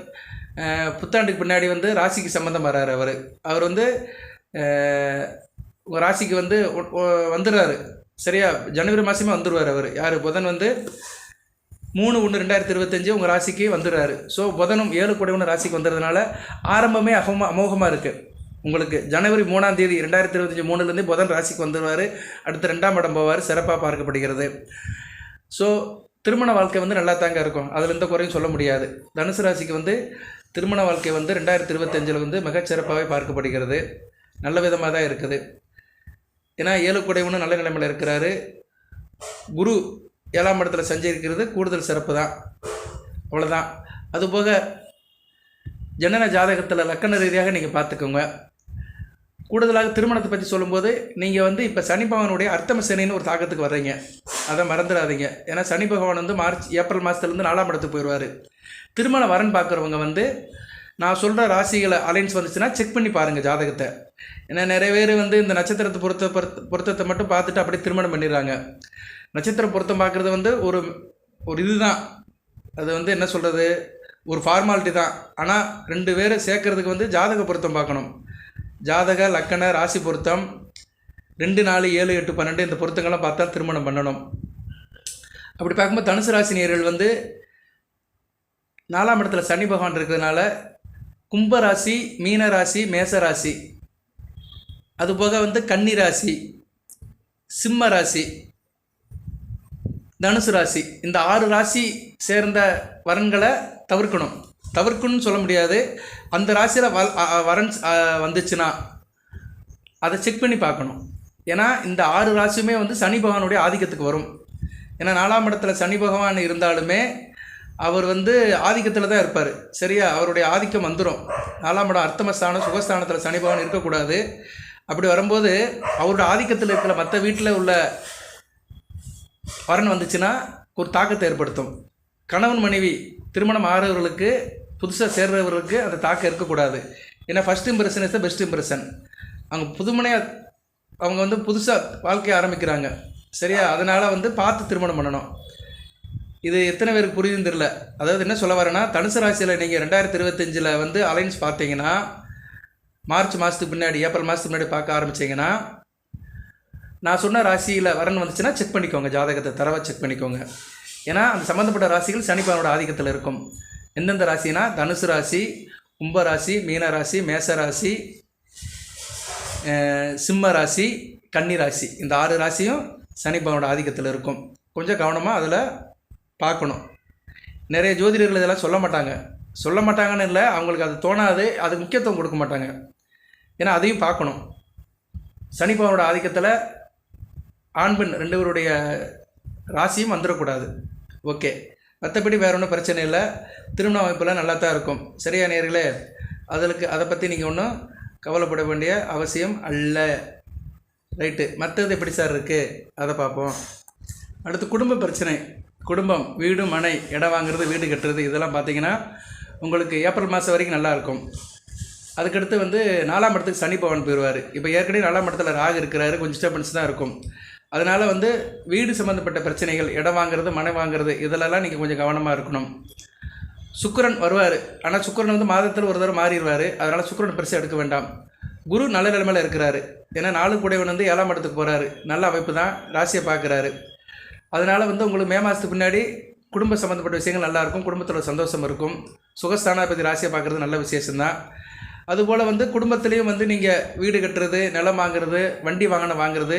புத்தாண்டுக்கு பின்னாடி வந்து ராசிக்கு சம்மந்தம் வர்றாரு. அவர் வந்து ராசிக்கு வந்து வந்துடுறாரு, சரியா? ஜனவரி மாதமே வந்துடுவார் அவர். யார்? புதன் வந்து 3/1/2025 உங்கள் ராசிக்கு வந்துடுறாரு. ஸோ புதனும் 7 கூட 1 ராசிக்கு வந்துடுறதுனால ஆரம்பமே அமோகமாக இருக்குது உங்களுக்கு. ஜனவரி 3ஆம் தேதி 2025 3லேருந்து புதன் ராசிக்கு வந்துடுவார். அடுத்து 2ஆம் இடம் போவார், சிறப்பாக பார்க்கப்படுகிறது. ஸோ திருமண வாழ்க்கை வந்து நல்லா தாங்க இருக்கும், அதில் எந்த குறையும் சொல்ல முடியாது. தனுசு ராசிக்கு வந்து திருமண வாழ்க்கை வந்து 2025 வந்து மிகச்சிறப்பாகவே பார்க்கப்படுகிறது. நல்ல விதமாக தான் இருக்குது. ஏன்னா 7 குடைவனும் நல்ல நிலைமையில் இருக்கிறாரு. குரு 7ஆம் இடத்துல சஞ்சரிக்கிறது கூடுதல் சிறப்பு தான், அவ்வளோதான். அதுபோக ஜனன ஜாதகத்தில் லக்கண ரீதியாக நீங்கள் பார்த்துக்கோங்க. கூடுதலாக திருமணத்தை பற்றி சொல்லும்போது நீங்கள் வந்து இப்போ சனி பகவானுடைய அர்த்தம சனின்னு ஒரு தாக்கத்துக்கு வர்றீங்க, அதை மறந்துடாதீங்க. ஏன்னா சனி பகவான் வந்து ஏப்ரல் மாதத்துலேருந்து 4ஆம் இடத்துக்கு போயிடுவார். திருமண வரன் பார்க்குறவங்க வந்து நான் சொல்கிற ராசிகளை அலைன்ஸ் வந்துச்சுன்னா செக் பண்ணி பாருங்கள் ஜாதகத்தை. ஏன்னா நிறைய பேர் வந்து இந்த நட்சத்திரத்தை பொருத்தத்தை மட்டும் பார்த்துட்டு அப்படியே திருமணம் பண்ணிடுறாங்க. நட்சத்திர பொருத்தம் பார்க்குறது வந்து ஒரு இதுதான், அது வந்து என்ன சொல்கிறது, ஒரு ஃபார்மாலிட்டி தான். ஆனால் 2 பேரை சேர்க்கறதுக்கு வந்து ஜாதக பொருத்தம் பார்க்கணும். ஜாதக லக்கண ராசி பொருத்தம் 2, 4, 7, 8, 12 இந்த பொருத்தங்கள்லாம் பார்த்தா திருமணம் பண்ணணும். அப்படி பார்க்கும்போது தனுசு ராசி நேயர்கள் வந்து 4ஆம் இடத்துல சனி பகவான் இருக்கிறதுனால கும்பராசி, மீன ராசி, மேச ராசி, அதுபோக வந்து கன்னி ராசி, சிம்ம ராசி, தனுசு ராசி, இந்த 6 ராசி சேர்ந்த வரன்களை தவிர்க்கணும்னு சொல்ல முடியாது. அந்த ராசியில் வரன் வந்துச்சுன்னா அதை செக் பண்ணி பார்க்கணும். ஏன்னா இந்த 6 ராசியுமே வந்து சனி பகவானுடைய ஆதிக்கத்துக்கு வரும். ஏன்னா 4ஆம் இடத்துல சனி பகவான் இருந்தாலுமே அவர் வந்து ஆதிக்கத்தில் தான் இருப்பார், சரியா? அவருடைய ஆதிக்கம் வந்துடும். 4ஆம் இடம் அர்த்தமஸ்தானம் சுகஸ்தானத்தில் சனி பகவான் இருக்கக்கூடாது. அப்படி வரும்போது அவருடைய ஆதிக்கத்தில் இருக்கிற மற்ற வீட்டில் உள்ள வரன் வந்துச்சுன்னா ஒரு தாக்கத்தை ஏற்படுத்தும். கணவன் மனைவி திருமணம் ஆகிறவர்களுக்கு, புதுசாக சேர்றவர்களுக்கு அந்த தாக்கம் இருக்கக்கூடாது. ஏன்னா first impression is the best impression. அவங்க வந்து புதுசாக வாழ்க்கையை ஆரம்பிக்கிறாங்க, சரியா? அதனால் வந்து பார்த்து திருமணம் பண்ணணும். இது எத்தனை பேருக்கு புரியுதுன்னு தெரியல. அதாவது என்ன சொல்ல வரேன்னா, தனுசு ராசியில் நீங்கள் 2025 வந்து அலைன்ஸ் பார்த்தீங்கன்னா, மார்ச் மாதத்துக்கு பின்னாடி, ஏப்ரல் மாதத்துக்கு முன்னாடி பார்க்க ஆரம்பிச்சிங்கன்னா, நான் சொன்ன ராசியில் வரன் வந்துச்சுன்னா செக் பண்ணிக்கோங்க, ஜாதகத்தை தரவை செக் பண்ணிக்கோங்க. ஏன்னா அந்த சம்மந்தப்பட்ட ராசிகள் சனிப்பவனோட ஆதிக்கத்தில் இருக்கும். எந்தெந்த ராசினா தனுசு ராசி, கும்ப ராசி, மீன ராசி, மேச ராசி, சிம்ம ராசி, கன்னி ராசி, இந்த 6 ராசியும் சனிப்பவனோட ஆதிக்கத்தில் இருக்கும். கொஞ்சம் கவனமாக அதில் பார்க்கணும். நிறைய ஜோதிடர்கள் இதெல்லாம் சொல்ல மாட்டாங்கன்னு இல்லை, அவங்களுக்கு அது தோணாது, அதுக்கு முக்கியத்துவம் கொடுக்க மாட்டாங்க. ஏன்னா அதையும் பார்க்கணும். சனிப்பவனோட ஆதிக்கத்தில் ஆண் பெண் 2 பேருடைய ராசியும் வந்துடக்கூடாது. ஓகே, மற்றபடி வேறு ஒன்றும் பிரச்சனை இல்லை. திருமண அமைப்பெல்லாம் நல்லா தான் இருக்கும், சரியா நேயர்களே? அதை பற்றி நீங்கள் ஒன்றும் கவலைப்பட வேண்டிய அவசியம் அல்ல. ரைட்டு, மற்றது எப்படி சார் இருக்குது அதை பார்ப்போம். அடுத்து குடும்ப பிரச்சனை. குடும்பம், வீடு, மனை, இடம் வாங்குறது, வீடு கட்டுறது, இதெல்லாம் பார்த்தீங்கன்னா உங்களுக்கு ஏப்ரல் மாதம் வரைக்கும் நல்லாயிருக்கும். அதுக்கடுத்து வந்து 4ஆம் இடத்துக்கு சனி பகவான் போயிடுவார். இப்போ ஏற்கனவே 4ஆம் இடத்துல ராகு இருக்கிறாரு, கொஞ்சம் டிஸ்டர்பன்ஸ் தான் இருக்கும். அதனால் வந்து வீடு சம்மந்தப்பட்ட பிரச்சனைகள், இடம் வாங்குறது, மனை வாங்குறது, இதிலெல்லாம் நீங்கள் கொஞ்சம் கவனமாக இருக்கணும். சுக்கிரன் வருவார், ஆனால் சுக்கிரன் வந்து மாதத்தில் ஒரு தடவை மாறிடுவார். அதனால் சுக்கிரன் பெருசாக எடுக்க வேண்டாம். குரு நல்ல நிலைமையில் இருக்கிறாரு. ஏன்னா 4 கூடையவன் வந்து 7ஆம் இடத்துக்கு போகிறாரு, நல்ல அமைப்பு தான், ராசியை பார்க்குறாரு. அதனால் வந்து உங்களுக்கு மே மாதத்துக்கு பின்னாடி குடும்ப சம்மந்தப்பட்ட விஷயங்கள் நல்லாயிருக்கும், குடும்பத்தோட சந்தோஷம் இருக்கும். சுகஸ்தானாபதி ராசியை பார்க்குறது நல்ல விசேஷம்தான். அதுபோல் வந்து குடும்பத்துலேயும் வந்து நீங்கள் வீடு கட்டுறது, நிலம் வாங்குறது, வண்டி வாங்குறது,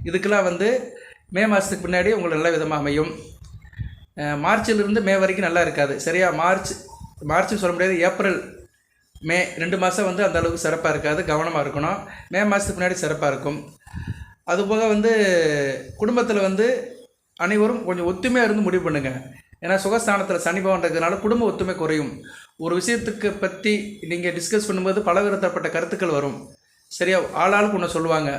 இதுக்கெல்லாம் வந்து மே மாதத்துக்கு பின்னாடி உங்களுக்கு நல்ல விதமாக அமையும். மார்ச்சிலிருந்து மே வரைக்கும் நல்லா இருக்காது, சரியா? மார்ச் சொல்ல முடியாது, ஏப்ரல் மே 2 மாதம் வந்து அந்த அளவுக்கு சிறப்பாக இருக்காது, கவனமாக இருக்கணும். மே மாதத்துக்கு முன்னாடி சிறப்பாக இருக்கும். அதுபோக வந்து குடும்பத்தில் வந்து அனைவரும் கொஞ்சம் ஒத்துமையாக இருந்து முடிவு பண்ணுங்கள். ஏன்னா சுகஸ்தானத்தில் சனி பகவான் இருக்கிறதுனால குடும்ப ஒத்துமை குறையும். ஒரு விஷயத்துக்கு பற்றி நீங்கள் டிஸ்கஸ் பண்ணும்போது பல விதப்பட்ட கருத்துக்கள் வரும், சரியா? ஆளாளுக்கு ஒன்று சொல்லுவாங்க,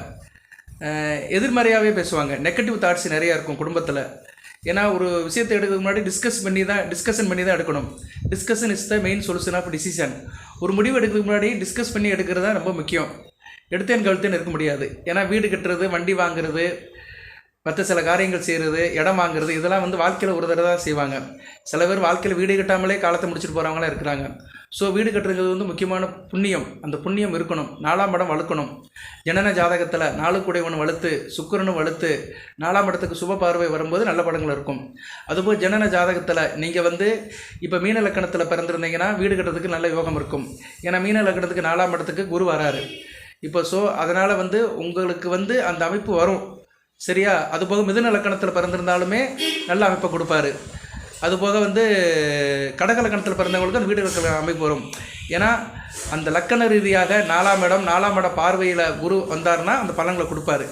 எதிர்மறையாகவே பேசுவாங்க, நெகட்டிவ் தாட்ஸ் நிறையா இருக்கும் குடும்பத்தில். ஏன்னா ஒரு விஷயத்தை எடுக்கிறதுக்கு முன்னாடி டிஸ்கஷன் பண்ணி தான் எடுக்கணும். Discussion is the main solution of decision. ஒரு முடிவு எடுக்கிறதுக்கு முன்னாடி டிஸ்கஸ் பண்ணி எடுக்கிறது தான் ரொம்ப முக்கியம். எடுத்தேன் கழுத்தேன்னு இருக்க முடியாது. ஏன்னா வீடு கட்டுறது, வண்டி வாங்குறது, மற்ற சில காரியங்கள் செய்கிறது, இடம் வாங்குறது, இதெல்லாம் வந்து வாழ்க்கையில் ஒரு தடவை தான் செய்வாங்க. சில பேர் வாழ்க்கையில் வீடு கட்டாமலே காலத்தை முடிச்சுட்டு போகிறவங்களாம் இருக்கிறாங்க. ஸோ வீடு கட்டுறது வந்து முக்கியமான புண்ணியம். அந்த புண்ணியம் இருக்கணும். 4ஆம் இடம் வலுக்கணும். ஜனன ஜாதகத்தில் 4 கூடையவன் வலுத்து, சுக்கிரனும் வலுத்து 4ஆம் இடத்துக்கு சுப பார்வை வரும்போது நல்ல படங்கள் இருக்கும். அதுபோல் ஜனன ஜாதகத்தில் நீங்கள் வந்து இப்போ மீன லக்கணத்தில் பிறந்திருந்தீங்கன்னா வீடு கட்டுறதுக்கு நல்ல யோகம் இருக்கும். ஏன்னா மீன லக்கணத்துக்கு 4ஆம் இடத்துக்கு குரு வராரு இப்போ. ஸோ அதனால் வந்து உங்களுக்கு வந்து அந்த அமைப்பு வரும். சரியா? அதுபோக மிதுன லக்கணத்தில் பிறந்திருந்தாலுமே நல்ல அமைப்பை கொடுப்பாரு. அதுபோக வந்து கடக லக்கணத்தில் பிறந்தவங்களுக்கு அந்த வீடு இருக்கிற அமைப்பு வரும். ஏன்னா அந்த லக்கண ரீதியாக 4ஆம் இடம் பார்வையில் குரு வந்தார்னா அந்த பலன்களை கொடுப்பாரு.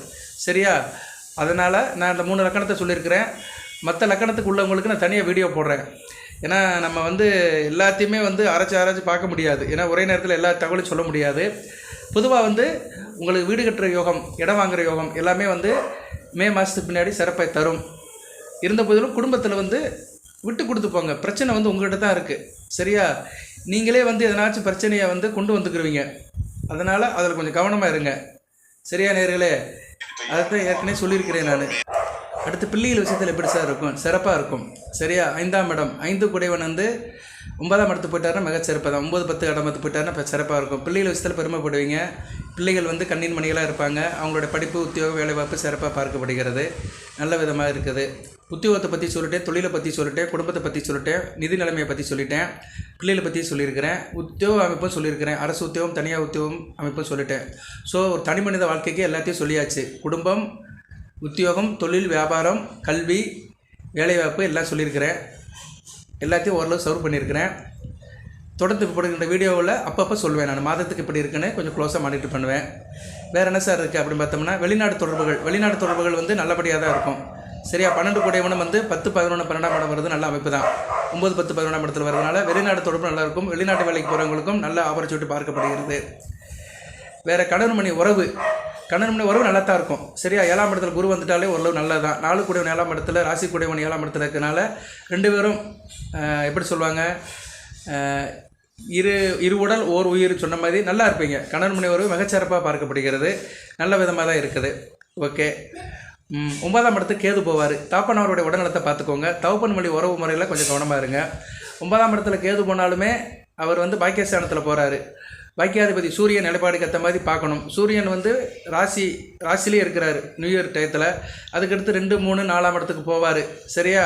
சரியா? அதனால் நான் இந்த 3 லக்கணத்தை சொல்லியிருக்கிறேன். மற்ற லக்கணத்துக்கு உள்ளவங்களுக்கு நான் தனியாக வீடியோ போடுறேன். ஏன்னா நம்ம வந்து எல்லாத்தையுமே வந்து அரைச்சி பார்க்க முடியாது. ஏன்னா ஒரே நேரத்தில் எல்லா தகவலையும் சொல்ல முடியாது. பொதுவாக வந்து உங்களுக்கு வீடு கட்டுற யோகம், இடம் வாங்குகிற யோகம் எல்லாமே வந்து மே மாதத்துக்கு பின்னாடி சிறப்பை தரும். இருந்த போதிலும் குடும்பத்தில் வந்து விட்டு கொடுத்து போங்க. பிரச்சனை வந்து உங்கள்கிட்ட தான் இருக்குது. சரியா? நீங்களே வந்து எதனாச்சும் பிரச்சனையை வந்து கொண்டு வந்துக்குருவீங்க. அதனால் அதில் கொஞ்சம் கவனமாக இருங்க. சரியா நேர்களே? அதைத்தான் ஏற்கனவே சொல்லியிருக்கிறேன் நான். அடுத்து பிள்ளைகள் விஷயத்தில் எப்படி சார் இருக்கும்? சிறப்பாக இருக்கும். சரியா? 5ஆம் இடம் 5 குடைவன் வந்து 9ஆம் இடத்துக்கு போயிட்டாருன்னா மிகச்சிறப்பாக தான். 9, 10 இடத்துக்கு போயிட்டாருன்னா இப்போ சிறப்பாக இருக்கும். பிள்ளைகள் விஷயத்தில் பெருமைப்படுவீங்க. பிள்ளைகள் வந்து கண்ணின் மணிகளாக இருப்பாங்க. அவங்களோட படிப்பு, உத்தியோகம், வேலைவாய்ப்பு சிறப்பாக பார்க்கப்படுகிறது. நல்ல விதமாக இருக்குது. உத்தியோகத்தை பற்றி சொல்லிட்டேன், தொழிலை பற்றி சொல்லிட்டேன், குடும்பத்தை பற்றி சொல்லிட்டேன், நிதி நிலைமையை பற்றி சொல்லிட்டேன், பிள்ளைகளை பற்றி சொல்லியிருக்கிறேன், உத்தியோக அமைப்பும் சொல்லியிருக்கிறேன், அரசு உத்தியோகம், தனியார் உத்தியோகம் அமைப்பும் சொல்லிட்டேன். ஸோ ஒரு தனி மனித வாழ்க்கைக்கு எல்லாத்தையும் சொல்லியாச்சு. குடும்பம், உத்தியோகம், தொழில், வியாபாரம், கல்வி, வேலைவாய்ப்பு எல்லாம் சொல்லியிருக்கிறேன். எல்லாத்தையும் ஓரளவு சர்வ் பண்ணியிருக்கிறேன். தொடர்ந்து போடுகின்ற வீடியோவில் அப்பப்போ சொல்லுவேன். நான் மாதத்துக்கு இப்படி இருக்குன்னு கொஞ்சம் க்ளோஸாக மானிட்டர் பண்ணுவேன். வேறு என்ன சார் இருக்குது அப்படின்னு பார்த்தோம்னா, வெளிநாடு தொடர்புகள் வந்து நல்லபடியாக தான் இருக்கும். சரியா? 12 குடைவனம் வந்து 10, 11, 12ஆம் இடம் வருது. நல்ல அமைப்பு தான். 9, 10, 11ஆம் இடத்துல வரதுனால வெளிநாடு தொடர்பு நல்லாயிருக்கும். வெளிநாட்டு வேலைக்கு போகிறவங்களுக்கும் நல்ல ஆப்பர்ச்சுனிட்டி பார்க்கப்படுகிறது. வேறு கணவன் மணி உறவு நல்லா தான் இருக்கும். சரியா? 7ஆம் இடத்துல குரு வந்துட்டாலே ஓரளவு நல்லது தான். 4 குடைவன் 7ஆம் இடத்துல, ராசி குடைவன் 7ஆம் இடத்துல இருக்கிறனால 2 பேரும் எப்படி சொல்லுவாங்க, இரு உடல் ஓர் உயிர் சொன்ன மாதிரி நல்லா இருப்பீங்க. கணவன் மணி உறவு மிகச்சிறப்பாக பார்க்கப்படுகிறது. நல்ல விதமாக தான் இருக்குது. ஓகே. 9ஆம் இடத்துக்கு கேது போவார். தாப்பனவருடைய உடல்நலத்தை பார்த்துக்கோங்க. தகப்பன் மொழி உறவு முறையில் கொஞ்சம் கவனமாக இருங்க. 9ஆம் இடத்துல கேது போனாலுமே அவர் வந்து பாக்கியஸ்தானத்தில் போகிறாரு. பாக்கியாதிபதி சூரியன் நிலைப்பாடுக்கு ஏற்ற மாதிரி பார்க்கணும். சூரியன் வந்து ராசிலே இருக்கிறாரு நியூ இயர் டயத்தில். அதுக்கடுத்து 2, 3, 4ஆம் இடத்துக்கு போவார். சரியா?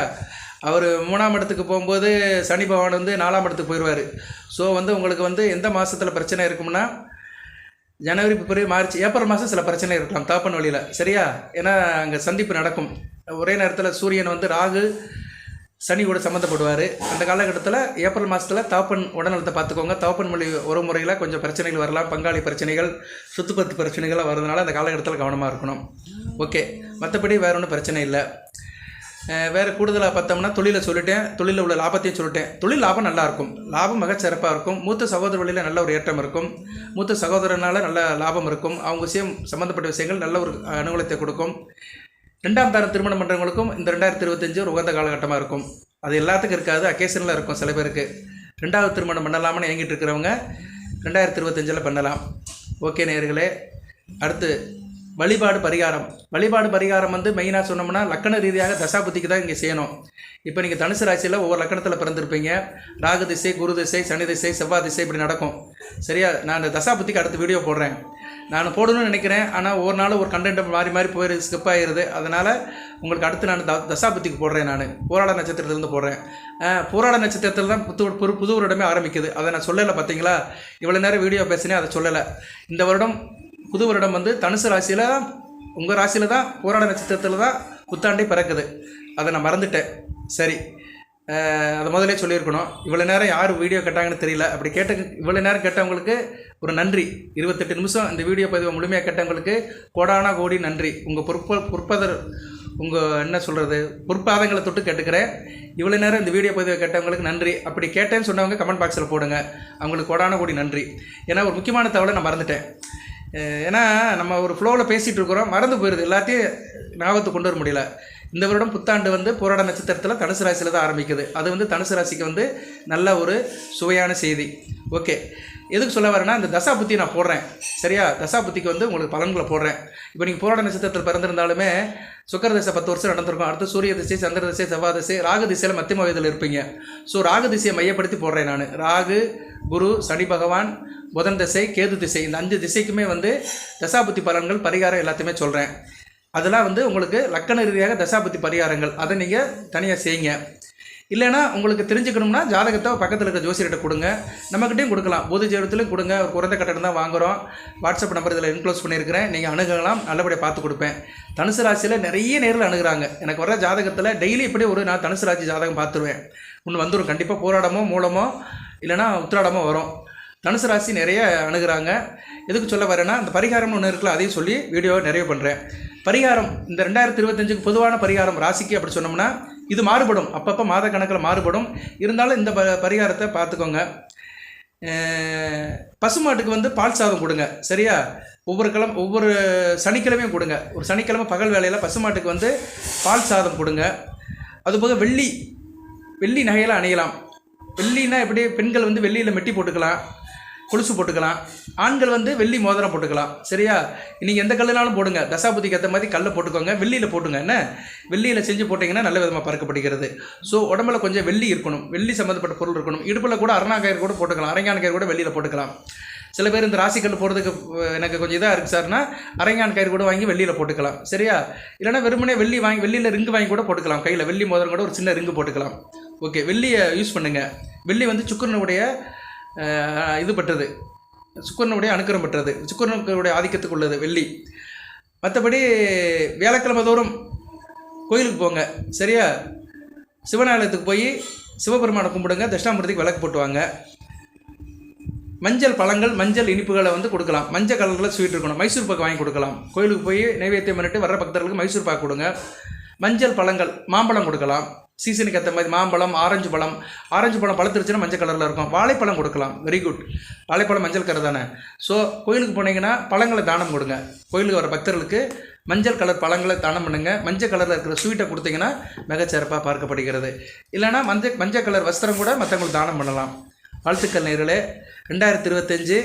அவர் 3ஆம் இடத்துக்கு போகும்போது சனி பகவான் வந்து 4ஆம் இடத்துக்கு போயிடுவார். ஸோ வந்து உங்களுக்கு வந்து எந்த மாதத்தில் பிரச்சனை இருக்கும்னா, ஜனவரி, பிப்ரவரி, மார்ச், ஏப்ரல் மாதம் சில பிரச்சனை இருக்கலாம் தாப்பன் வழியில். சரியா? ஏன்னா அங்கே சந்திப்பு நடக்கும். ஒரே நேரத்தில் சூரியன் வந்து ராகு சனி கூட சம்மந்தப்படுவார். அந்த காலகட்டத்தில் ஏப்ரல் மாதத்தில் தாப்பன் உடல்நலத்தை பார்த்துக்கோங்க. தாப்பன் மொழி ஒரு முறையில் கொஞ்சம் பிரச்சனைகள் வரலாம். பங்காளி பிரச்சனைகள், சொத்துப்பத்து பிரச்சனைகள்லாம் வரதுனால அந்த காலகட்டத்தில் கவனமாக இருக்கணும். ஓகே. மற்றபடி வேறு ஒன்றும் பிரச்சனை இல்லை. வேறு கூடுதலாக பார்த்தோம்னா தொழிலை சொல்லிட்டேன். தொழிலில் உள்ள லாபத்தையும் சொல்லிட்டேன். தொழில் லாபம் நல்லாயிருக்கும். லாபம் மிகச்சிறப்பாக இருக்கும். மூத்த சகோதர வழியில் நல்ல ஒரு ஏற்றம் இருக்கும். மூத்த சகோதரனால் நல்ல லாபம் இருக்கும். அவங்க விஷயம் சம்மந்தப்பட்ட விஷயங்கள் நல்ல ஒரு அனுகூலத்தை கொடுக்கும். 2ஆம் தரம் திருமணம் பண்ணுறவங்களுக்கும் இந்த 2025 ஒரு உகந்த காலகட்டமாக இருக்கும். அது எல்லாத்துக்கும் இருக்காது, அக்கேஷனில் இருக்கும். சில பேருக்கு 2வது திருமணம் பண்ணலாம்னு ஏங்கிட்டு இருக்கிறவங்க 2025 பண்ணலாம். ஓகே நேயர்களே. அடுத்து வழிபாடு பரிகாரம் வந்து மெயினாக சொன்னோம்னா லக்கண ரீதியாக தசாபுத்திக்கு தான் இங்கே செய்யணும். இப்போ நீங்கள் தனுசு ராசியில் ஒவ்வொரு லக்கணத்தில் பிறந்திருப்பீங்க. ராகு திசை, குரு திசை, சனி திசை, செவ்வாய் திசை இப்படி நடக்கும். சரியா? நான் அந்த தசாபுத்திக்கு அடுத்த வீடியோ போடுறேன். நான் போடணும்னு நினைக்கிறேன். ஆனால் ஒரு நாள் ஒரு கண்டென்ட் மாறி போய் ஸ்கிப் ஆகிடுது. அதனால் உங்களுக்கு அடுத்து நான் தசாபுத்திக்கு போடுறேன். நான் போராட நட்சத்திரத்திலேருந்து போடுறேன். போராட நட்சத்திரத்தில் தான் புது வருடமே ஆரம்பிக்குது. அதை நான் சொல்லலை. பார்த்தீங்களா? இவ்வளோ நேரம் வீடியோ பேசினேன், அதை சொல்லலை. இந்த வருடம் புது வருடம் வந்து தனுசு ராசியில், உங்கள் ராசியில் தான் போராட நட்சத்திரத்தில் தான் புத்தாண்டே பிறக்குது. அதை நான் மறந்துட்டேன். சரி, அதை முதலே சொல்லியிருக்கணும். இவ்வளோ நேரம் யார் வீடியோ கேட்டாங்கன்னு தெரியல. அப்படி இவ்வளோ நேரம் கேட்டவங்களுக்கு ஒரு நன்றி. 28 நிமிஷம் இந்த வீடியோ பதிவை முழுமையாக கேட்டவங்களுக்கு கோடான கோடி நன்றி. உங்கள் என்ன சொல்கிறது, பொறுப்பாதங்களை தொட்டு கேட்டுக்கிறேன். இவ்வளோ நேரம் இந்த வீடியோ பதிவை கேட்டவங்களுக்கு நன்றி. அப்படி கேட்டேன்னு சொன்னவங்க கமெண்ட் பாக்ஸில் போடுங்க. அவங்களுக்கு கோடான கோடி நன்றி. ஏன்னா ஒரு முக்கியமான தகவலை நான் மறந்துட்டேன். ஏன்னா நம்ம ஒரு ஃப்ளோவில் பேசிகிட்டு இருக்கிறோம், மறந்து போயிடுது. எல்லாத்தையும் ஞாபகத்தை கொண்டு வர முடியல. இந்த வருடம் புத்தாண்டு வந்து போராட நட்சத்திரத்தில் தனுசு ராசியில் தான் ஆரம்பிக்குது. அது வந்து தனுசு ராசிக்கு வந்து நல்ல ஒரு சுவையான செய்தி. ஓகே. எதுக்கு சொல்ல வரேன்னா, இந்த தசாபுத்தி நான் போடுறேன். சரியா? தசாபுத்திக்கு வந்து உங்களுக்கு பலன்களை போடுறேன். இப்போ நீங்கள் போராட நட்சத்திரத்தில் பிறந்திருந்தாலுமே சுக்கர திசை 10 வருஷம் நடந்திருக்கும். அடுத்து சூரிய திசை, சந்திர திசை, செவ்வாய் திசை, ராகு திசையில் மத்தியம வயதில் இருப்பீங்க. ஸோ ராகு திசையை மையப்படுத்தி போடுறேன் நான். ராகு, குரு, சனி பகவான், புதன் திசை, கேது திசை, இந்த 5 திசைக்குமே வந்து தசாபுத்தி பலன்கள், பரிகாரம் எல்லாத்தையுமே சொல்கிறேன். அதெல்லாம் வந்து உங்களுக்கு லக்கண ரீதியாக தசாபுத்தி பரிகாரங்கள். அதை நீங்கள் தனியாக செய்யுங்க. இல்லைனா உங்களுக்கு தெரிஞ்சுக்கணும்னா ஜாதகத்தை பக்கத்தில் இருக்க ஜோசியர்கிட்ட கொடுங்க, நம்மக்கிட்டையும் கொடுக்கலாம், பொது ஜீவனத்துலையும் கொடுங்க. ஒரு குறைந்த கட்டணம் தான் வாங்குகிறோம். வாட்ஸ்அப் நம்பர் இதில் என்க்ளோஸ் பண்ணியிருக்கிறேன், நீங்கள் அணுகலாம், நல்லபடியாக பார்த்து கொடுப்பேன். தனுசு ராசியில் நிறைய நேரில் அணுகிறாங்க. எனக்கு வர ஜாதகத்தில் டெய்லி இப்படி நான் தனுசு ராசி ஜாதகம் பார்த்துருவேன். ஒன்று வந்துடும் கண்டிப்பாக, போராடமோ மூலமோ இல்லைனா உத்திராடமோ வரும். தனுசு ராசி நிறைய அணுகிறாங்க. எதுக்கு சொல்ல வரேன்னா, இந்த பரிகாரம்னு ஒன்று இருக்குல்ல, அதையும் சொல்லி வீடியோவை நிறைய பண்ணுறேன். பரிகாரம் இந்த 2025க்கு பொதுவான பரிகாரம் ராசிக்கு அப்படி சொன்னோம்னா இது மாறுபடும், அப்பப்போ மாத கணக்கில் மாறுபடும். இருந்தாலும் இந்த பரிகாரத்தை பார்த்துக்கோங்க. பசுமாட்டுக்கு பால் சாதம் கொடுங்க, சரியா? ஒவ்வொரு சனிக்கிழமையும் கொடுங்க. ஒரு சனிக்கிழமை பகல் வேலையில் பசுமாட்டுக்கு பால் சாதம் கொடுங்க. அதுபோக வெள்ளி நகையெல்லாம் அணியலாம். வெள்ளினா எப்படி, பெண்கள் வெள்ளியில் மெட்டி போட்டுக்கலாம், கொலுசு போட்டுக்கலாம். ஆண்கள் வெள்ளி மோதிரம் போட்டுக்கலாம், சரியா? நீங்கள் எந்த கல்லுனாலும் போடுங்க, தசாபுதிக்கு ஏற்ற மாதிரி கல்லை போட்டுக்கோங்க. வெள்ளியில் போட்டுங்க, என்ன வெள்ளியில் செஞ்சு போட்டிங்கன்னா நல்ல விதமாக பறக்கப்படுகிறது. ஸோ உடம்புல கொஞ்சம் வெள்ளி இருக்கணும், வெள்ளி சம்மந்தப்பட்ட பொருள் இருக்கணும். இடுப்பில் கூட அரணாக்கயிறு கூட போட்டுக்கலாம், அரங்கான் கயிறு கூட வெள்ளியில் போட்டுக்கலாம். சில பேர் இந்த ராசிக்கல் போகிறதுக்கு எனக்கு கொஞ்சம் இதாக இருக்குது சார்னா அரங்கான் கயிறு கூட வாங்கி வெள்ளியில் போட்டுக்கலாம், சரியா? இல்லைனா வெறுமனே வெள்ளியில் ரிங்கு வாங்கி கூட போட்டுக்கலாம், கையில் வெள்ளி மோதிரம் கூட ஒரு சின்ன ரிங்கு போட்டுக்கலாம். ஓகே, வெள்ளியை யூஸ் பண்ணுங்கள். வெள்ளி சுக்கிரனுடைய இது பெற்றது, சுக்கிரனுடைய அனுக்கிரம் பெற்றது, சுக்கிரனுடைய ஆதிக்கத்துக்கு உள்ளது வெள்ளி. மற்றபடி வியாழக்கிழமை தோறும் கோயிலுக்கு போங்க, சரியா? சிவனாலயத்துக்கு போய் சிவபெருமானை கும்பிடுங்க, தட்சிணாமூர்த்திக்கு விளக்கு போட்டுவாங்க. மஞ்சள் பழங்கள், மஞ்சள் இனிப்புகளை கொடுக்கலாம். மஞ்சள் கலரில் ஸ்வீட் இருக்கணும், மைசூர் பாக்கு வாங்கி கொடுக்கலாம். கோயிலுக்கு போய் நைவேத்தியம் பண்ணிட்டு வர்ற பக்தர்களுக்கு மைசூர் பாக்கு கொடுங்க. மஞ்சள் பழங்கள், மாம்பழம் கொடுக்கலாம், சீசனுக்கு ஏற்ற மாதிரி மாம்பழம், ஆரஞ்சு பழம் பழுத்துருச்சுன்னா மஞ்சள் கலரில் இருக்கும். வாழைப்பழம் கொடுக்கலாம், வெரி குட். வாழைப்பழம் மஞ்சள் கலர் தானே. ஸோ கோயிலுக்கு போனீங்கன்னா பழங்களை தானம் கொடுங்க. கோயிலுக்கு வர பக்தர்களுக்கு மஞ்சள் கலர் பழங்களை தானம் பண்ணுங்க. மஞ்சள் கலரில் இருக்கிற ஸ்வீட்டை கொடுத்தீங்கன்னா மிகச்சிறப்பாக பார்க்கப்படுகிறது. இல்லைனா மஞ்சள் கலர் வஸ்திரம் கூட மற்றவங்களுக்கு தானம் பண்ணலாம். வாழ்த்துக்கள் நேயர்களே. 2025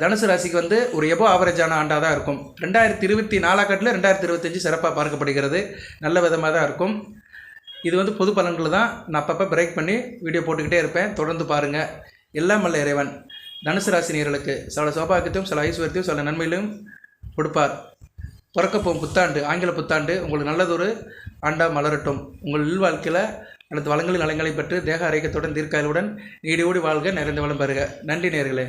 தனுசு ராசிக்கு ஒரு எபோ ஆவரேஜான ஆண்டாக தான் இருக்கும். 2024 காட்டில் 2025 சிறப்பாக பார்க்கப்படுகிறது, நல்ல விதமாக தான் இருக்கும். இது பொது பலன்கள் தான். நான் அப்பப்போ பிரேக் பண்ணி வீடியோ போட்டுக்கிட்டே இருப்பேன், தொடர்ந்து பாருங்கள். எல்லாம் வல்ல இறைவன் தனுசு ராசி நேயர்களுக்கு சில சௌபாகியத்தையும் சில ஐஸ்வர்யத்தையும் சில நன்மையிலும் கொடுப்பார். பிறக்கப்போகும் புத்தாண்டு, ஆங்கில புத்தாண்டு உங்களுக்கு நல்லதொரு ஆண்டாக மலரட்டும். உங்கள் இல்வாழ்க்கையில் அடுத்த வளங்களின் நலங்களை பெற்று தேக ஆரோக்கியத்துடன் தீர்க்காயலுடன் நீடியோடி வாழ்க, நிறைந்த வளம் பெறுக. நன்றி நேயர்களே.